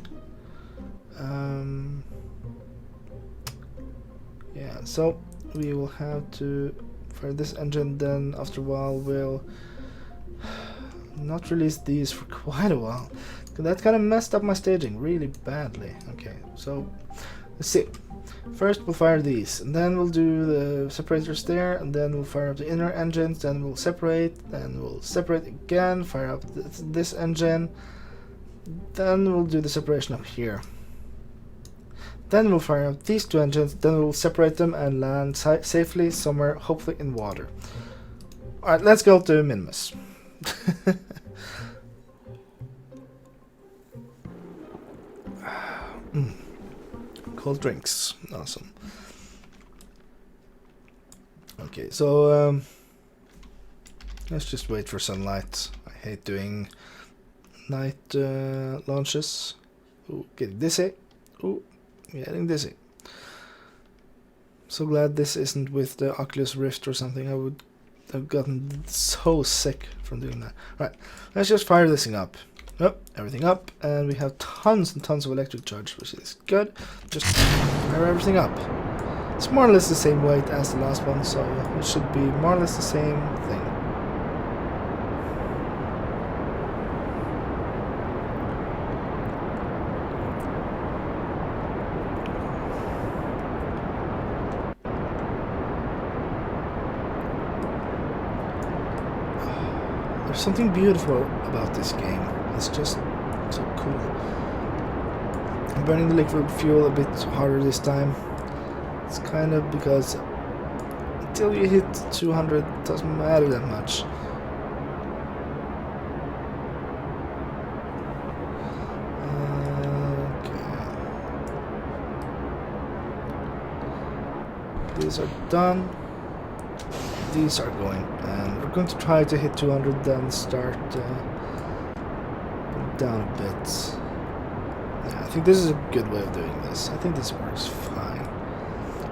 Yeah, so we will have to fire this engine. Then after a while, we'll not release these for quite a while. That kind of messed up my staging really badly. Okay, so let's see. First we'll fire these, and then we'll do the separators there, and then we'll fire up the inner engines, then we'll separate, then we'll separate again, fire up this engine, then we'll do the separation up here. Then we'll fire up these 2 engines, then we'll separate them and land safely somewhere, hopefully in water. Alright, let's go to Minimus. Cold drinks, awesome. Okay, so let's just wait for sunlight. I hate doing night launches. Ooh, getting dizzy. Ooh, getting dizzy. So glad this isn't with the Oculus Rift or something. I would have gotten so sick from doing that. Right, let's just fire this thing up. Oh, everything up, and we have tons and tons of electric charge, which is good. Just fire everything up. It's more or less the same weight as the last one, so it should be more or less the same thing. There's something beautiful about this game. It's just so cool. I'm burning the liquid fuel a bit harder this time. It's kind of because until you hit 200 it doesn't matter that much. Okay. These are done. These are going, and we're going to try to hit 200, then start down a bit. Yeah, I think this is a good way of doing this. I think this works fine.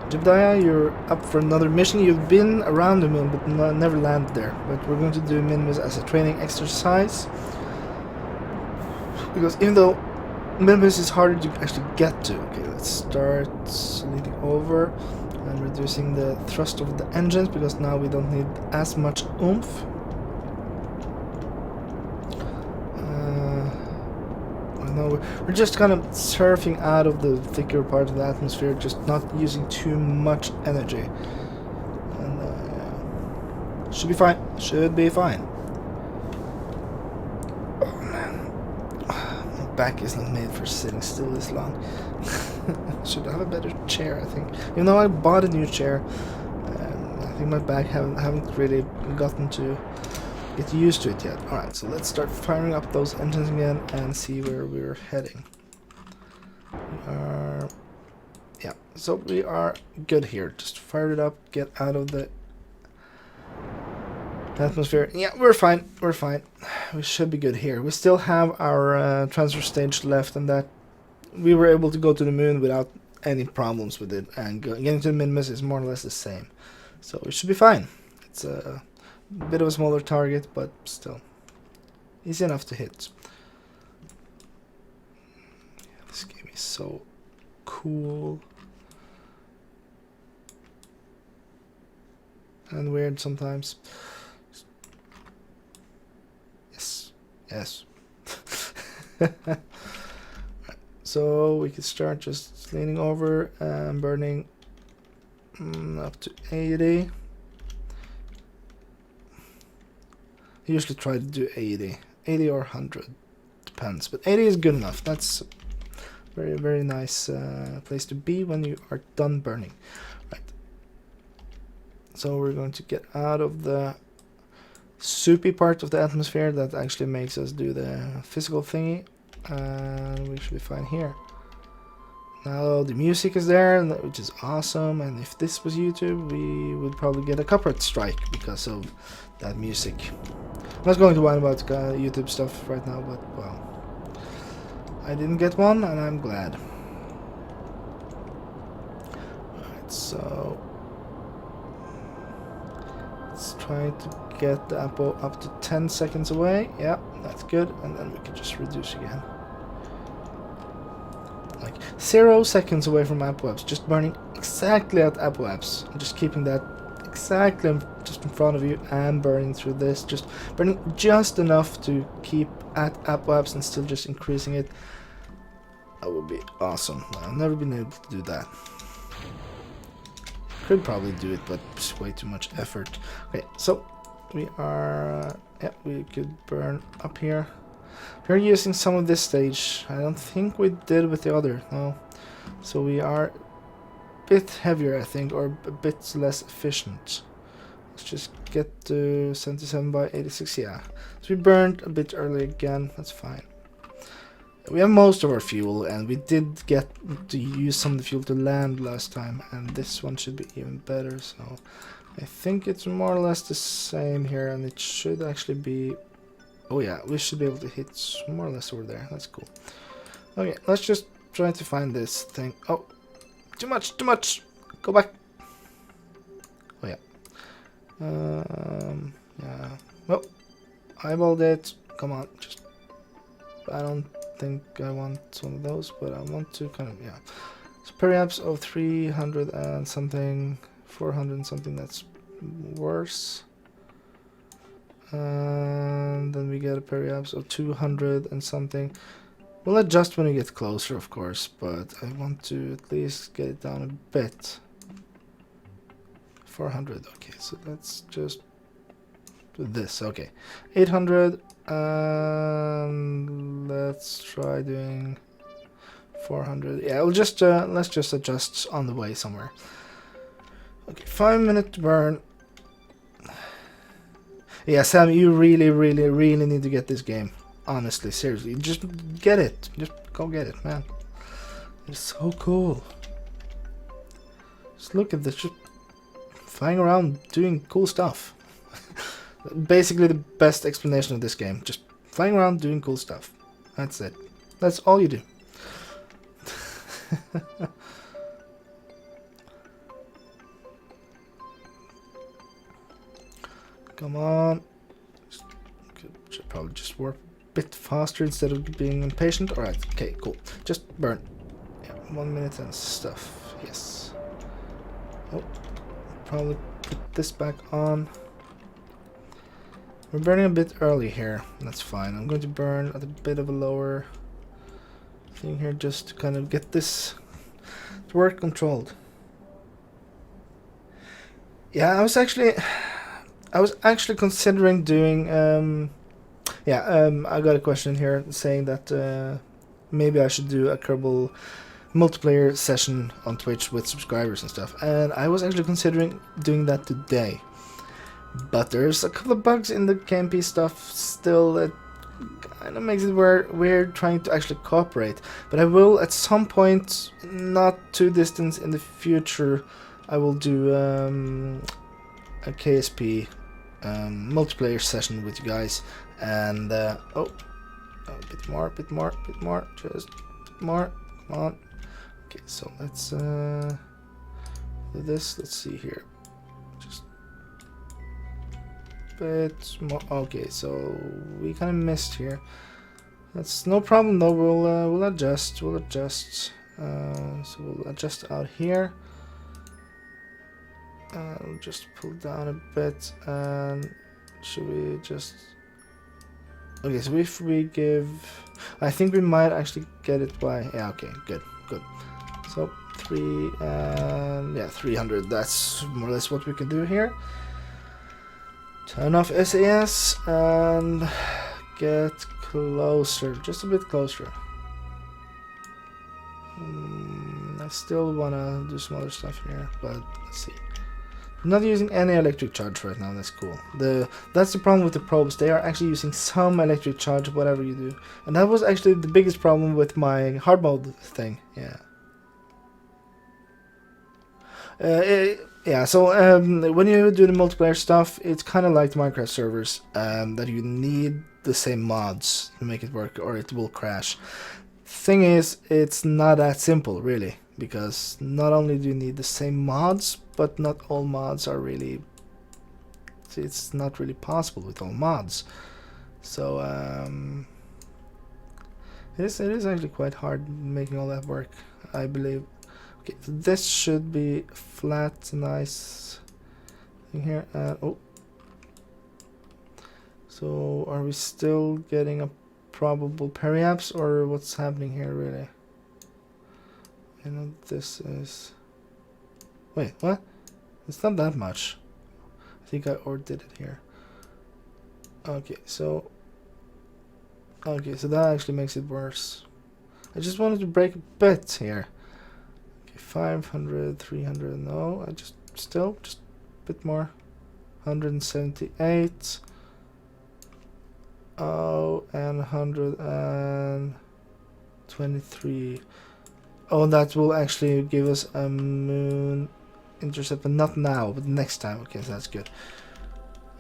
Jebediah, you're up for another mission. You've been around the moon, but never landed there. But we're going to do Minimus as a training exercise, because even though Minimus is harder to actually get to. Okay, let's start leading over and reducing the thrust of the engines, because now we don't need as much oomph. We're just kind of surfing out of the thicker part of the atmosphere, just not using too much energy. And yeah. Should be fine. Should be fine. Oh man, my back is not made for sitting still this long. Should have a better chair, I think. Even though I bought a new chair, I think my back haven't really gotten to get used to it yet. Alright, so let's start firing up those engines again and see where we're heading. Yeah, so we are good here. Just fire it up, get out of the atmosphere. Yeah, we're fine. We're fine. We should be good here. We still have our transfer stage left, and that we were able to go to the moon without any problems with it, and getting to the Minimus is more or less the same. So it should be fine. It's Bit of a smaller target, but still easy enough to hit. This game is so cool and weird sometimes. Yes, yes. So we can start just leaning over and burning up to 80. I usually try to do 80 or 100, depends, but 80 is good enough. That's a very, very nice place to be when you are done burning. Right. So we're going to get out of the soupy part of the atmosphere that actually makes us do the physical thingy, and we should be fine here. Now the music is there, which is awesome, and if this was YouTube, we would probably get a copyright strike because of that music. I'm not going to whine about YouTube stuff right now, but well, I didn't get one, and I'm glad. Alright, so let's try to get the apple up to 10 seconds away. Yeah, that's good, and then we can just reduce again. Like 0 seconds away from apoapse, just burning exactly at apoapse, and just keeping that exactly just in front of you and burning through this, just burning just enough to keep at apoapse and still just increasing it. That would be awesome. I've never been able to do that. Could probably do it, but it's way too much effort. Okay, so we are yeah, we could burn up here. We're using some of this stage. I don't think we did with the other, no. So we are a bit heavier, I think, or a bit less efficient. Let's just get to 77 by 86, yeah. So we burned a bit early again, that's fine. We have most of our fuel, and we did get to use some of the fuel to land last time, and this one should be even better, so I think it's more or less the same here, and it should actually be... Oh yeah, we should be able to hit more or less over there. That's cool. Okay, let's just try to find this thing. Oh, too much, too much. Go back. Oh yeah. Yeah. Well, eyeballed it. Come on, just. I don't think I want one of those, but I want to kind of, yeah. So perhaps of 300 and something, 400 and something. That's worse. And then we get a periapse of 200 and something. We'll adjust when we get closer, of course, but I want to at least get it down a bit. 400, okay, so let's just do this, okay. 800, and let's try doing 400. Yeah, we'll just, let's just adjust on the way somewhere. Okay, 5 minutes to burn. Yeah, Sam, you really, really, really need to get this game. Honestly, seriously, just get it. Just go get it, man. It's so cool. Just look at this, just flying around doing cool stuff. Basically the best explanation of this game. Just flying around doing cool stuff. That's it. That's all you do. Come on. Should probably just work a bit faster instead of being impatient. Alright, okay, cool. Just burn. Yeah, 1 minute and stuff. Yes. Oh, probably put this back on. We're burning a bit early here. That's fine. I'm going to burn at a bit of a lower thing here just to kind of get this to work controlled. Yeah, I was actually considering doing I got a question here saying that maybe I should do a Kerbal multiplayer session on Twitch with subscribers and stuff, and I was actually considering doing that today, but there's a couple of bugs in the KMP stuff still that kind of makes it weird trying to actually cooperate. But I will at some point, not too distant in the future, I will do a KSP multiplayer session with you guys, and a bit more, just more, come on. Okay, so let's do this. Let's see here, just bit more. Okay, so we kind of missed here. That's no problem though. We'll adjust. We'll adjust. So we'll adjust out here. We'll just pull down a bit. And should we just? Okay, so if we give, I think we might actually get it by. Yeah. Okay. Good. Good. So 3 and yeah, 300. That's more or less what we can do here. Turn off SAS and get closer, just a bit closer. I still wanna do some other stuff here, but let's see. I'm not using any electric charge right now. That's cool. That's the problem with the probes. They are actually using some electric charge, whatever you do, and that was actually the biggest problem with my hard mode thing. Yeah. Yeah, so when you do the multiplayer stuff, it's kind of like the Minecraft servers, that you need the same mods to make it work or it will crash. Thing is, it's not that simple, really, because not only do you need the same mods, but not all mods are really... It's not really possible with all mods. So, it is actually quite hard making all that work, I believe. Okay, so this should be flat, nice thing here. Oh, so are we still getting a probable periapse, or what's happening here really? You know, this is. Wait, what? It's not that much. I think I overdid it here. Okay, so. Okay, so that actually makes it worse. I just wanted to break a bit here. 500, 300, no, I just a bit more. 178. Oh, and 123. Oh, that will actually give us a moon intercept, but not now, but next time. Okay, so that's good.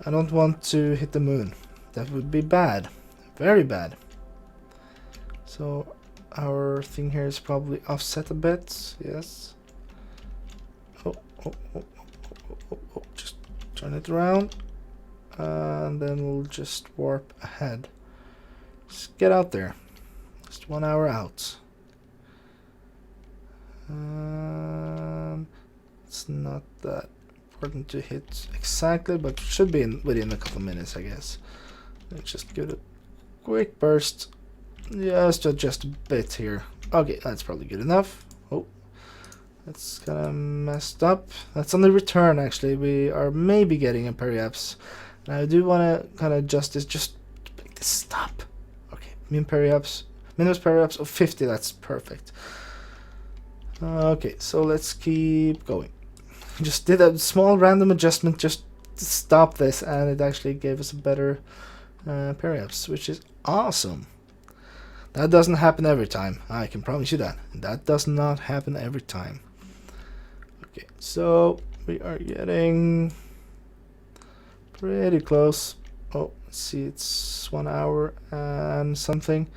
I don't want to hit the moon. That would be bad. Very bad. So our thing here is probably offset a bit. Yes. Oh, just turn it around, and then we'll just warp ahead. Just get out there. Just 1 hour out. It's not that important to hit exactly, but should be within a couple minutes, I guess. Let's just give it a quick burst. Just adjust a bit here. Okay, that's probably good enough. Oh, that's kind of messed up. That's on the return, actually. We are maybe getting a periapse. And I do want to kind of adjust this, just to make this stop. Okay, minimum periapse of 50, that's perfect. Okay, so let's keep going. Just did a small random adjustment just to stop this, and it actually gave us a better periapse, which is awesome. That doesn't happen every time. I can promise you that. That does not happen every time. Okay, so we are getting pretty close. Oh, let's see, it's 1 hour and something.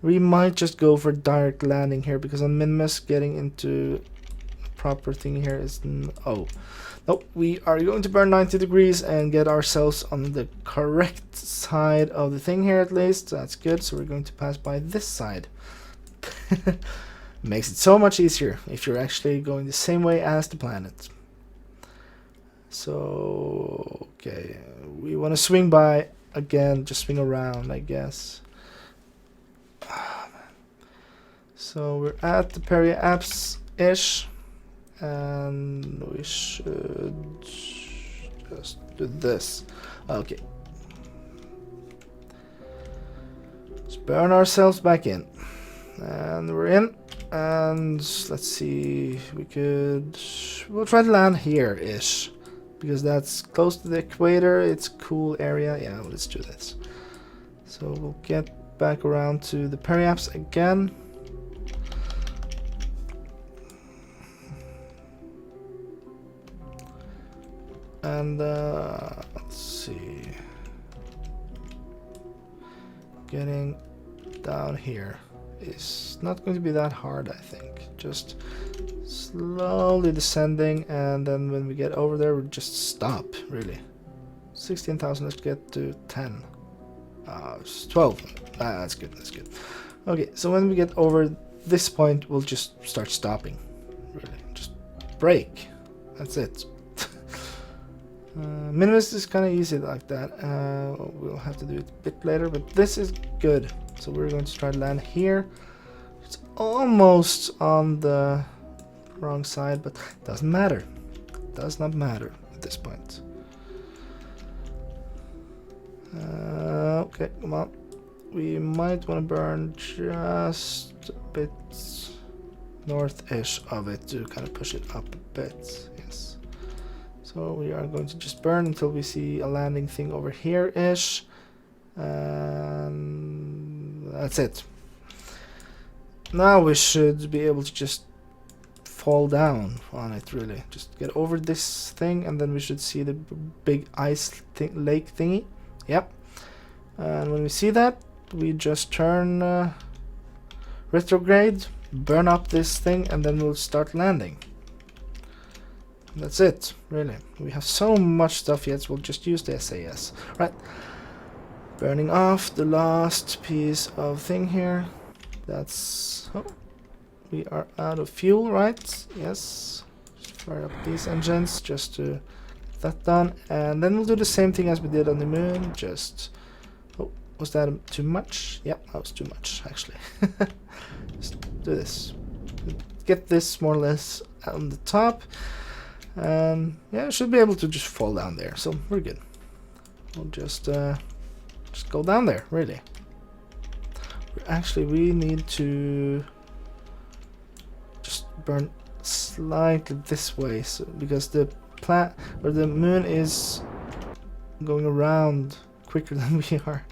We might just go for direct landing here, because on Minmus getting into a proper thing here is... Oh, nope, we are going to burn 90 degrees and get ourselves on the correct side of the thing here at least. That's good, so we're going to pass by this side. Makes it so much easier if you're actually going the same way as the planet. So, okay, we want to swing by again, just swing around, I guess. So we're at the periapse-ish. And we should just do this. Okay. Let's burn ourselves back in. And we're in. And let's see. We'll try to land here-ish, because that's close to the equator. It's a cool area. Yeah, let's do this. So we'll get back around to the periapse again. And let's see, getting down here is not going to be that hard, I think. Just slowly descending, and then when we get over there, we'll just stop, really. 16,000. Let's get to 10. It's 12. That's good. That's good. Okay, so when we get over this point, we'll just start stopping. Really, just brake. That's it. Minimus is kind of easy like that. We'll have to do it a bit later, but this is good. So we're going to try to land here. It's almost on the wrong side, but it doesn't matter. It does not matter at this point. Okay, come on. We might want to burn just a bit north-ish of it to kind of push it up a bit. Yes. So we are going to just burn until we see a landing thing over here-ish. And that's it. Now we should be able to just fall down on it, really. Just get over this thing, and then we should see the big ice lake thingy. Yep. And when we see that, we just turn retrograde, burn up this thing, and then we'll start landing. That's it, really. We have so much stuff yet, so we'll just use the SAS. Right. Burning off the last piece of thing here. That's... Oh, we are out of fuel, right? Yes. Just fire up these engines just to get that done. And then we'll do the same thing as we did on the moon. Just... Oh, was that too much? Yep, that was too much, actually. Just do this. Get this more or less on the top. And yeah, should be able to just fall down there. So we're good. We'll just go down there, really. Actually, we need to just burn slightly this way, so because the moon is going around quicker than we are,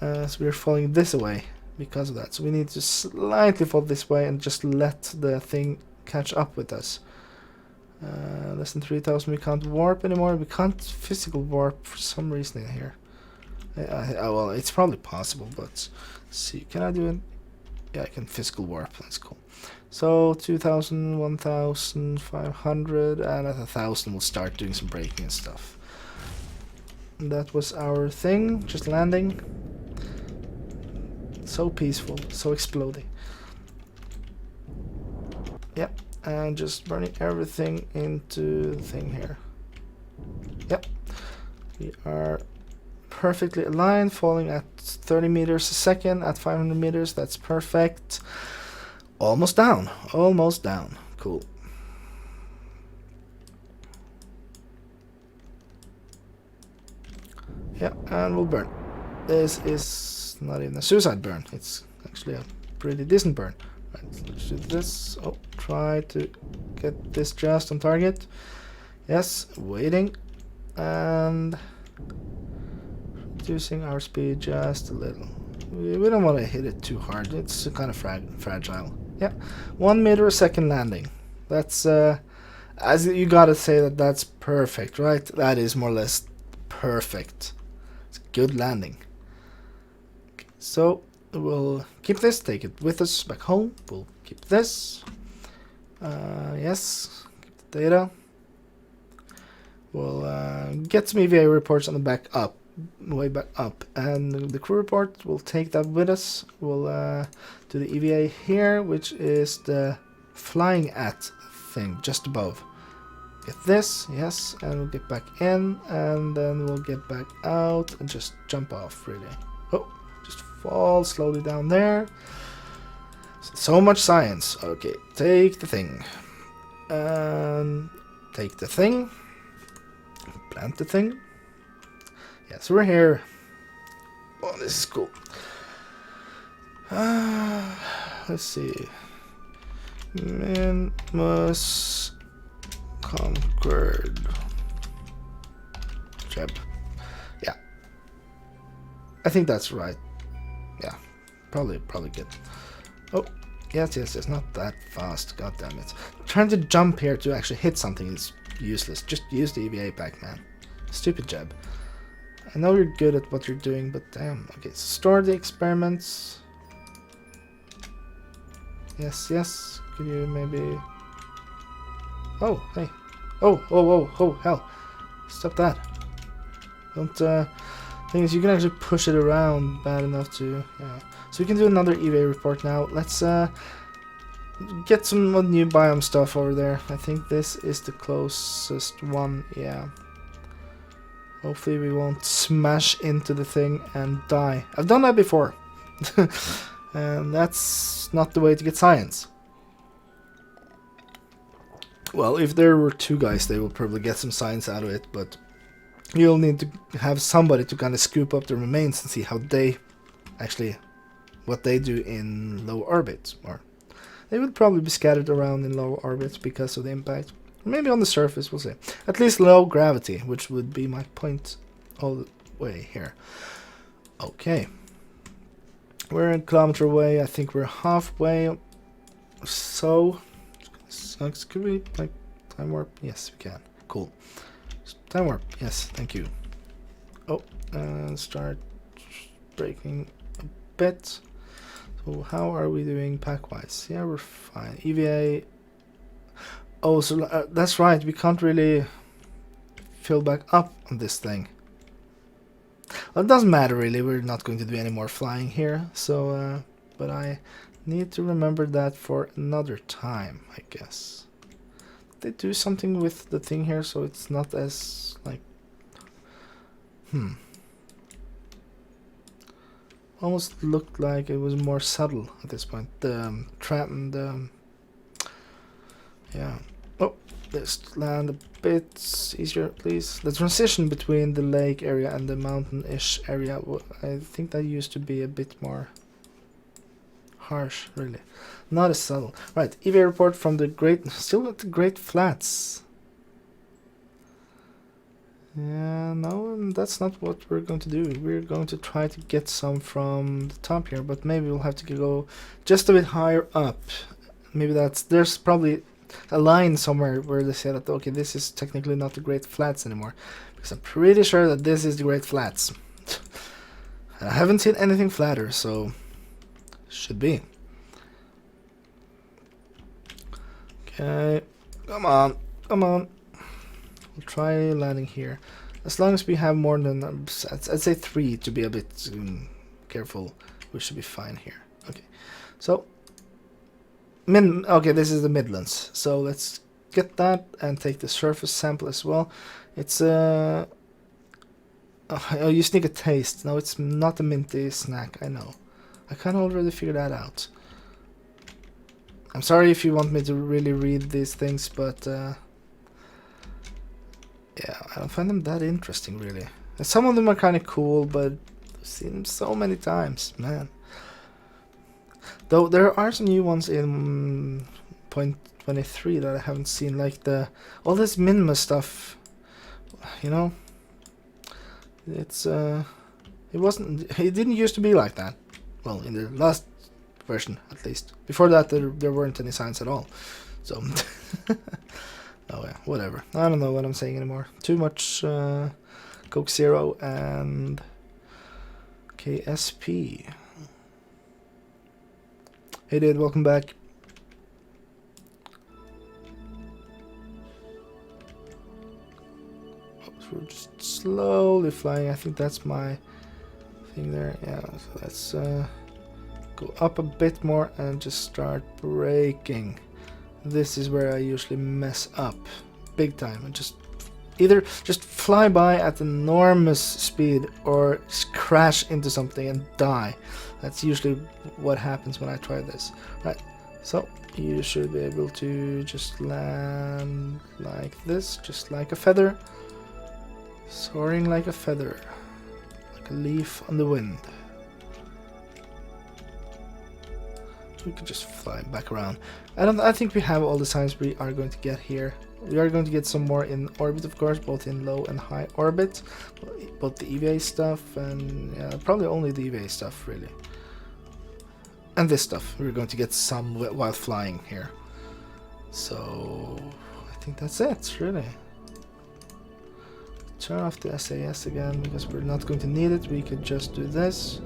so we're falling this way because of that. So we need to slightly fall this way and just let the thing catch up with us. Less than 3,000. We can't warp anymore. We can't physical warp for some reason in here. Well, it's probably possible, but let's see. Can I do it? Yeah, I can physical warp. That's cool. So 2,000, 1,500, and at 1,000 we'll start doing some braking and stuff. And that was our thing, just landing. So peaceful, so exploding. Yep, and just burning everything into the thing here. Yep, we are perfectly aligned, falling at 30 meters a second at 500 meters. That's perfect. Almost down. Almost down. Cool. Yeah, and we'll burn. This is not even a suicide burn. It's actually a pretty decent burn. Right, let's do this. Oh, try to get this just on target. Yes, waiting. And reducing our speed just a little. We don't want to hit it too hard. It's kind of fragile. Yeah, 1 meter a second landing. That's as you gotta say that's perfect, right? That is more or less perfect. It's a good landing. Okay, so we'll keep this, take it with us back home. We'll keep this. Yes, keep the data. We'll get some EVA reports on the back up. Way back up, and the crew report, we'll take that with us. We'll do the EVA here, which is the flying at thing just above. Get this, yes, and we'll get back in, and then we'll get back out and just jump off, really. Oh, just fall slowly down there. So much science. Okay, take the thing, and take the thing, plant the thing. Yeah, so we're here. Oh, this is cool. Let's see. Minmus conquered. Jeb. Yeah. I think that's right. Yeah. Probably good. Oh, yes, not that fast. God damn it. Trying to jump here to actually hit something is useless. Just use the EVA pack, man. Stupid Jeb. I know you're good at what you're doing, but damn. Okay, so store the experiments. Yes. Could you maybe... Oh, hey. Oh, hell. Stop that. Don't, thing is, you can actually push it around bad enough to, yeah. So we can do another EVA report now. Let's, get some new biome stuff over there. I think this is the closest one, yeah. Hopefully we won't smash into the thing and die. I've done that before. And that's not the way to get science. Well, if there were two guys, they would probably get some science out of it, but you'll need to have somebody to kind of scoop up the remains and see how they actually, what they do in low orbit. Or they would probably be scattered around in low orbit because of the impact. Maybe on the surface, we'll see. At least low gravity, which would be my point all the way here. Okay. We're a kilometer away. I think we're halfway. So, sucks. Could we, like, time warp? Yes, we can. Cool. Time warp. Yes, thank you. Oh, and start breaking a bit. So, how are we doing pack-wise? Yeah, we're fine. EVA. Oh, so that's right. We can't really fill back up on this thing. Well, it doesn't matter really. We're not going to do any more flying here. So, but I need to remember that for another time, I guess. They do something with the thing here, so it's not as like. Almost looked like it was more subtle at this point. The trap and yeah. Oh, just land a bit easier, please. The transition between the lake area and the mountain-ish area, I think that used to be a bit more harsh, really. Not as subtle. Right, EVA report from the still at the Great Flats. Yeah, no, that's not what we're going to do. We're going to try to get some from the top here, but maybe we'll have to go just a bit higher up. Maybe there's probably a line somewhere where they say that, okay, this is technically not the Great Flats anymore, because I'm pretty sure that this is the Great Flats. I haven't seen anything flatter, so should be. Okay, come on, come on. We'll try landing here. As long as we have more than, I'd say 3 to be a bit careful, we should be fine here. Okay, so okay, this is the Midlands, so let's get that and take the surface sample as well. It's oh, you sneak a taste. No, it's not a minty snack, I know. I can already figure that out. I'm sorry if you want me to really read these things, but yeah, I don't find them that interesting, really. And some of them are kind of cool, but I've seen them so many times, man. Though there are some new ones in 0.23 that I haven't seen, like all this Minma stuff. You know, it didn't used to be like that. Well, in the last version, at least. Before that, there weren't any signs at all. So, oh yeah, whatever. I don't know what I'm saying anymore. Too much Coke Zero and KSP. Hey dude, welcome back. Oh, so we're just slowly flying. I think that's my thing there. Yeah, so let's go up a bit more and just start braking. This is where I usually mess up big time and just either just fly by at enormous speed or just crash into something and die. That's usually what happens when I try this. Right, so you should be able to just land like this, just like a feather. Soaring like a feather, like a leaf on the wind. We could just fly back around. I think we have all the signs we are going to get here. We are going to get some more in orbit, of course, both in low and high orbit. Both the EVA stuff and yeah, probably only the EVA stuff, really. And this stuff. We're going to get some while flying here. So, I think that's it, really. Turn off the SAS again, because we're not going to need it. We could just do this.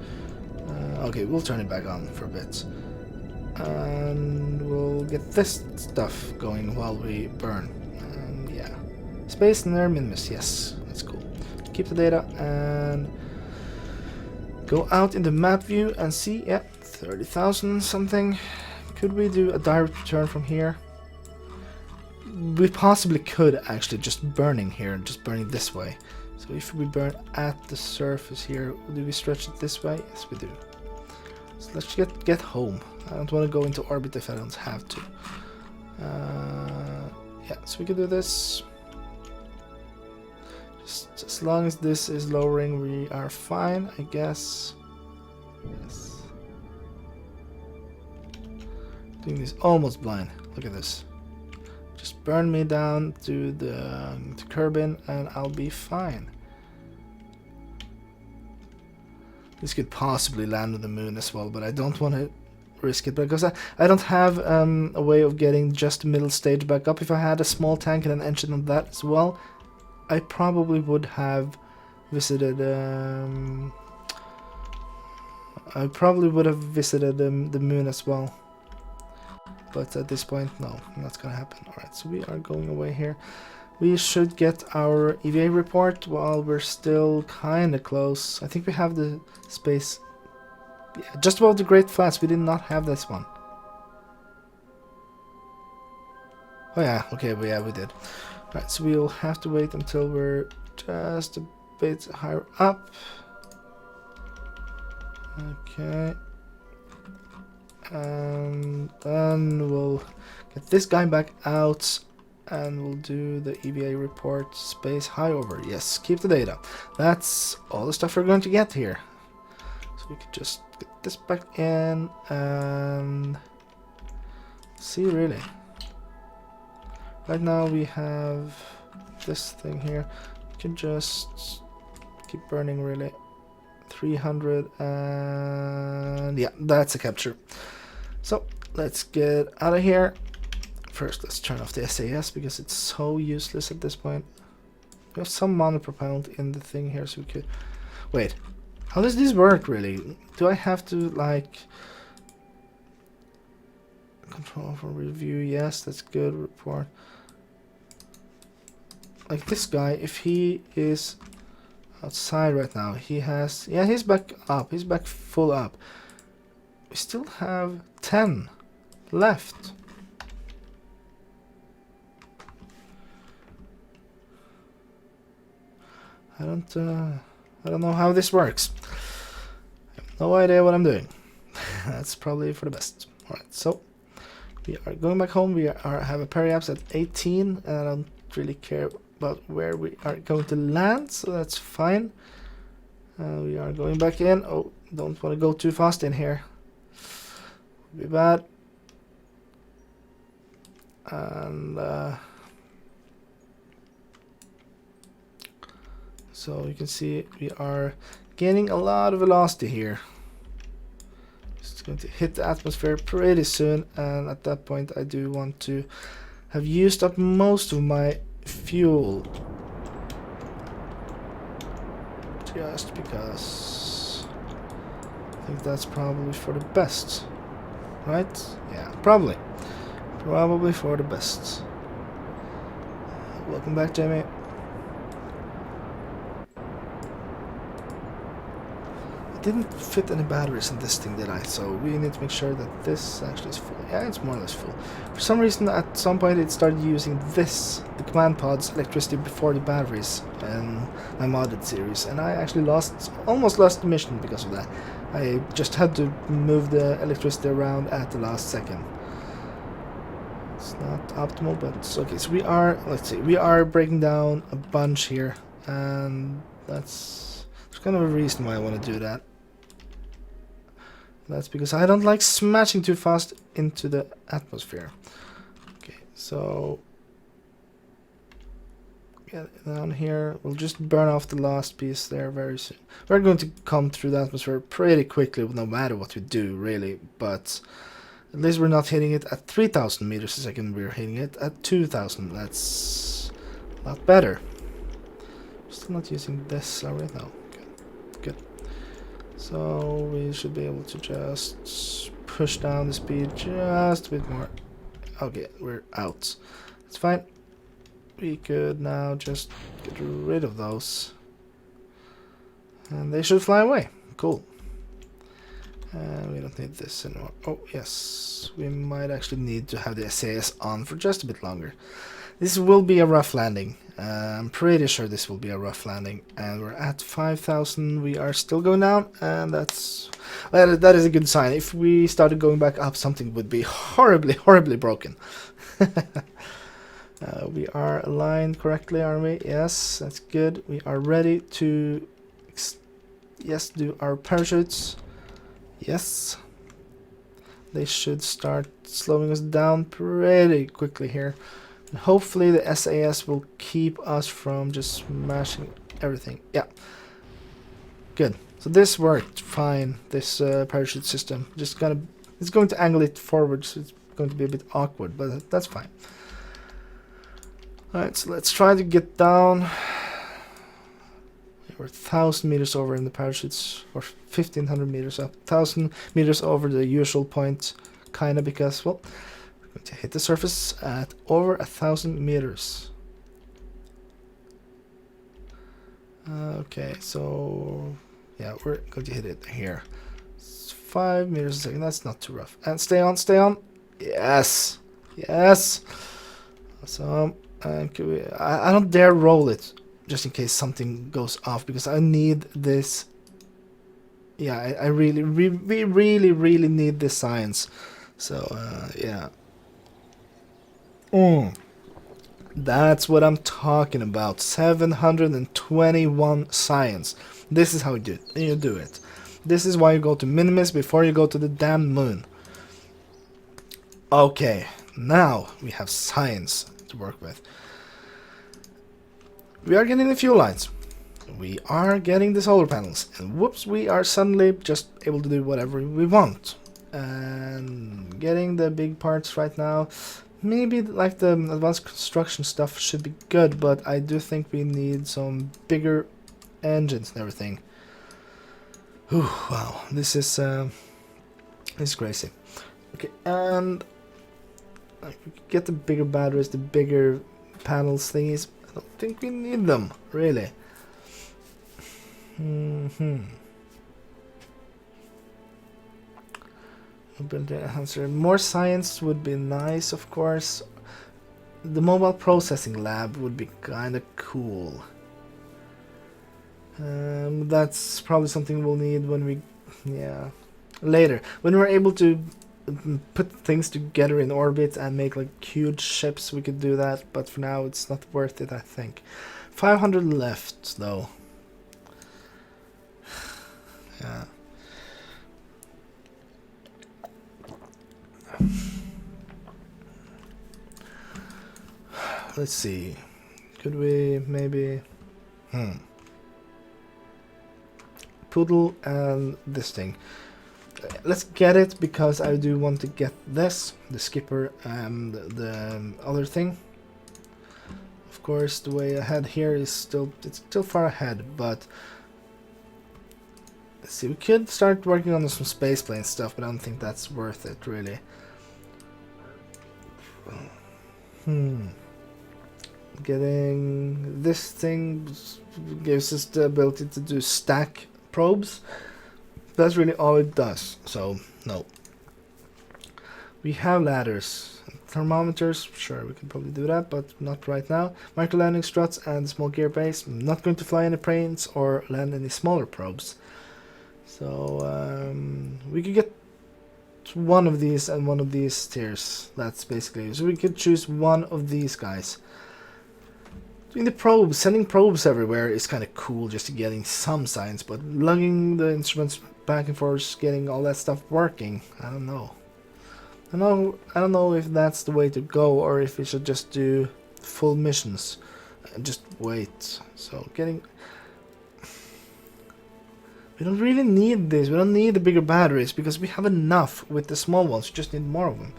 Okay, we'll turn it back on for a bit. And we'll get this stuff going while we burn. And yeah. Space Near Minmus, yes. That's cool. keep the data and go out in the map view and see, yeah, 30,000 something. Could we do a direct return from here? We possibly could actually, just burning here, just burning this way. So if we burn at the surface here, do we stretch it this way? Yes, we do. So let's get home. I don't want to go into orbit if I don't have to. Yeah, so we can do this. Just as long as this is lowering, we are fine, I guess. Yes. Doing this almost blind. Look at this. Just burn me down to the Kerbal and I'll be fine. This could possibly land on the moon as well, but I don't want to risk it because I don't have a way of getting just the middle stage back up. If I had a small tank and an engine on that as well, I probably would have visited the moon as well. But at this point, no, that's gonna happen. Alright, so we are going away here. We should get our EVA report while we're still kinda close. I think we have the space, yeah, just above the Great Flats. We did not have this one. Oh yeah, okay, but yeah, we did. Right, so we'll have to wait until we're just a bit higher up. Okay. And then we'll get this guy back out and we'll do the EVA report space high over. Yes, keep the data. That's all the stuff we're going to get here. So we could just get this back in and see really. Right now we have this thing here. We can just keep burning really. 300 and yeah, that's a capture. So let's get out of here. First, let's turn off the SAS because it's so useless at this point. We have some monopropellant in the thing here, so we could... Wait, how does this work really? Do I have to like... Control for review, yes, that's good. Report. Like this guy, if he is outside right now, he has... Yeah, he's back up. He's back full up. We still have 10 left. I don't know how this works. I have no idea what I'm doing. That's probably for the best. Alright, so we are going back home. We have a periapse at 18 and I don't really care about where we are going to land, so that's fine. We are going back in. Oh, don't want to go too fast in here. Be bad. And so you can see we are gaining a lot of velocity here. It's going to hit the atmosphere pretty soon, and at that point I do want to have used up most of my fuel. Just because I think that's probably for the best. Right? Yeah, probably. Probably for the best. Welcome back, Jamie. I didn't fit any batteries in this thing, did I? So we need to make sure that this actually is full. Yeah, it's more or less full. For some reason, at some point it started using this, the command pod's electricity before the batteries in my modded series, and I actually almost lost the mission because of that. I just had to move the electricity around at the last second. It's not optimal, but it's okay. So we are, let's see, we are breaking down a bunch here, and there's kind of a reason why I want to do that. That's because I don't like smashing too fast into the atmosphere. Okay, so get down here. We'll just burn off the last piece there very soon. We're going to come through the atmosphere pretty quickly, no matter what we do, really. But at least we're not hitting it at 3,000 meters a second. We're hitting it at 2,000. That's a lot better. Still not using this right now. Good. So we should be able to just push down the speed just a bit more. Okay, we're out. It's fine. We could now just get rid of those. And they should fly away. Cool. We don't need this anymore. Oh, yes. We might actually need to have the SAS on for just a bit longer. This will be a rough landing. I'm pretty sure this will be a rough landing. And we're at 5,000. We are still going down. And that's... that is a good sign. If we started going back up, something would be horribly, horribly broken. We are aligned correctly, aren't we? Yes, that's good. We are ready to... yes, do our parachutes. Yes. They should start slowing us down pretty quickly here. And hopefully the SAS will keep us from just smashing everything. Yeah. Good. So this worked fine, this parachute system. Just gotta... it's going to angle it forward, so it's going to be a bit awkward, but that's fine. Alright, so let's try to get down. We're 1,000 meters over in the parachutes, or 1,500 meters up. 1,000 meters over the usual point, kinda, because, well, we're going to hit the surface at over 1,000 meters. Okay, so yeah, we're going to hit it here. It's 5 meters a second. That's not too rough. And stay on, stay on. Yes, yes. So I don't dare roll it, just in case something goes off, because I need this. Yeah, I really, we really need this science. So yeah. That's what I'm talking about. 721 science. This is how you do it. This is why you go to Minimus before you go to the damn moon. Okay, now we have science to work with. We are getting the fuel lines. We are getting the solar panels. And whoops, we are suddenly just able to do whatever we want. And getting the big parts right now. Maybe like the advanced construction stuff should be good, but I do think we need some bigger engines and everything. Whew, wow, this is crazy. Okay, and like, we could get the bigger batteries, the bigger panels thingies. I don't think we need them, really. More science would be nice, of course. The mobile processing lab would be kind of cool. That's probably something we'll need when we, yeah, later. When we're able to put things together in orbit and make like huge ships, we could do that. But for now, it's not worth it, I think. 500 left, though. Yeah. Let's see. Could we maybe... Poodle and this thing. Let's get it because I do want to get this, the skipper and the other thing. Of course, the way ahead here is still far ahead, but let's see. We could start working on some spaceplane stuff, but I don't think that's worth it really. Getting this thing gives us the ability to do stack probes. That's really all it does, so no. We have ladders. Thermometers, sure, we can probably do that, but not right now. Micro landing struts and small gear base. I'm not going to fly any planes or land any smaller probes. So we could get one of these and one of these tiers. That's basically, so we could choose one of these guys. Doing the probes, sending probes everywhere is kind of cool, just getting some science, but lugging the instruments back and forth, getting all that stuff working, I don't know. I don't know if that's the way to go, or if we should just do full missions and just wait. So getting... We don't really need this, we don't need the bigger batteries, because we have enough with the small ones, we just need more of them.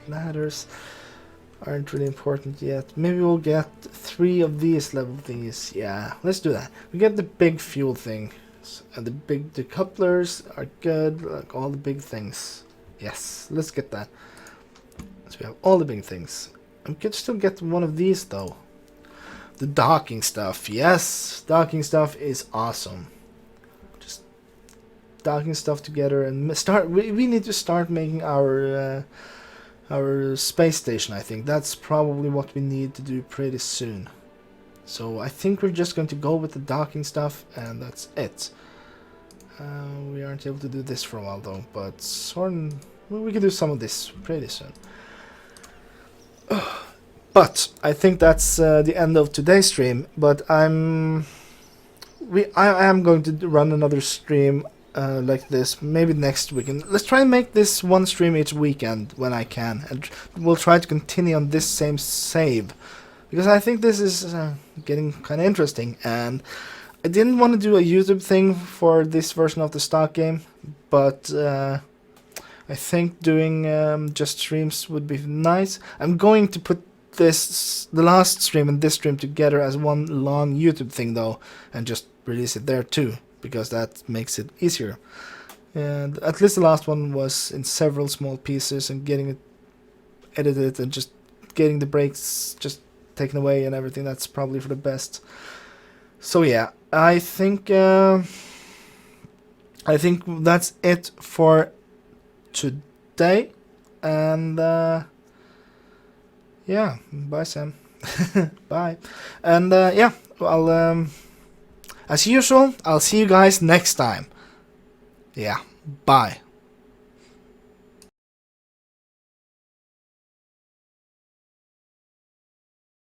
Ladders aren't really important yet. Maybe we'll get 3 of these level thingies. Yeah, let's do that. We get the big fuel thing, and the couplers are good. Like all the big things. Yes, let's get that. So we have all the big things. I could still get one of these though. The docking stuff. Yes, docking stuff is awesome. Just docking stuff together and start. We need to start making our space station. I think that's probably what we need to do pretty soon. So I think we're just going to go with the docking stuff, and that's it. We aren't able to do this for a while though, but we can do some of this pretty soon. But I think that's the end of today's stream. But I am going to run another stream like this maybe next weekend. Let's try and make this one stream each weekend when I can, and we'll try to continue on this same save, because I think this is getting kind of interesting. And I didn't want to do a YouTube thing for this version of the stock game, but I think doing just streams would be nice. I'm going to put the last stream and this stream together as one long YouTube thing though, and just release it there too, because that makes it easier. And at least the last one was in several small pieces, and getting it edited and just getting the breaks just taken away and everything, that's probably for the best. So yeah, I think that's it for today, and yeah, bye Sam. Bye. And yeah, I'll as usual, I'll see you guys next time. Yeah, bye.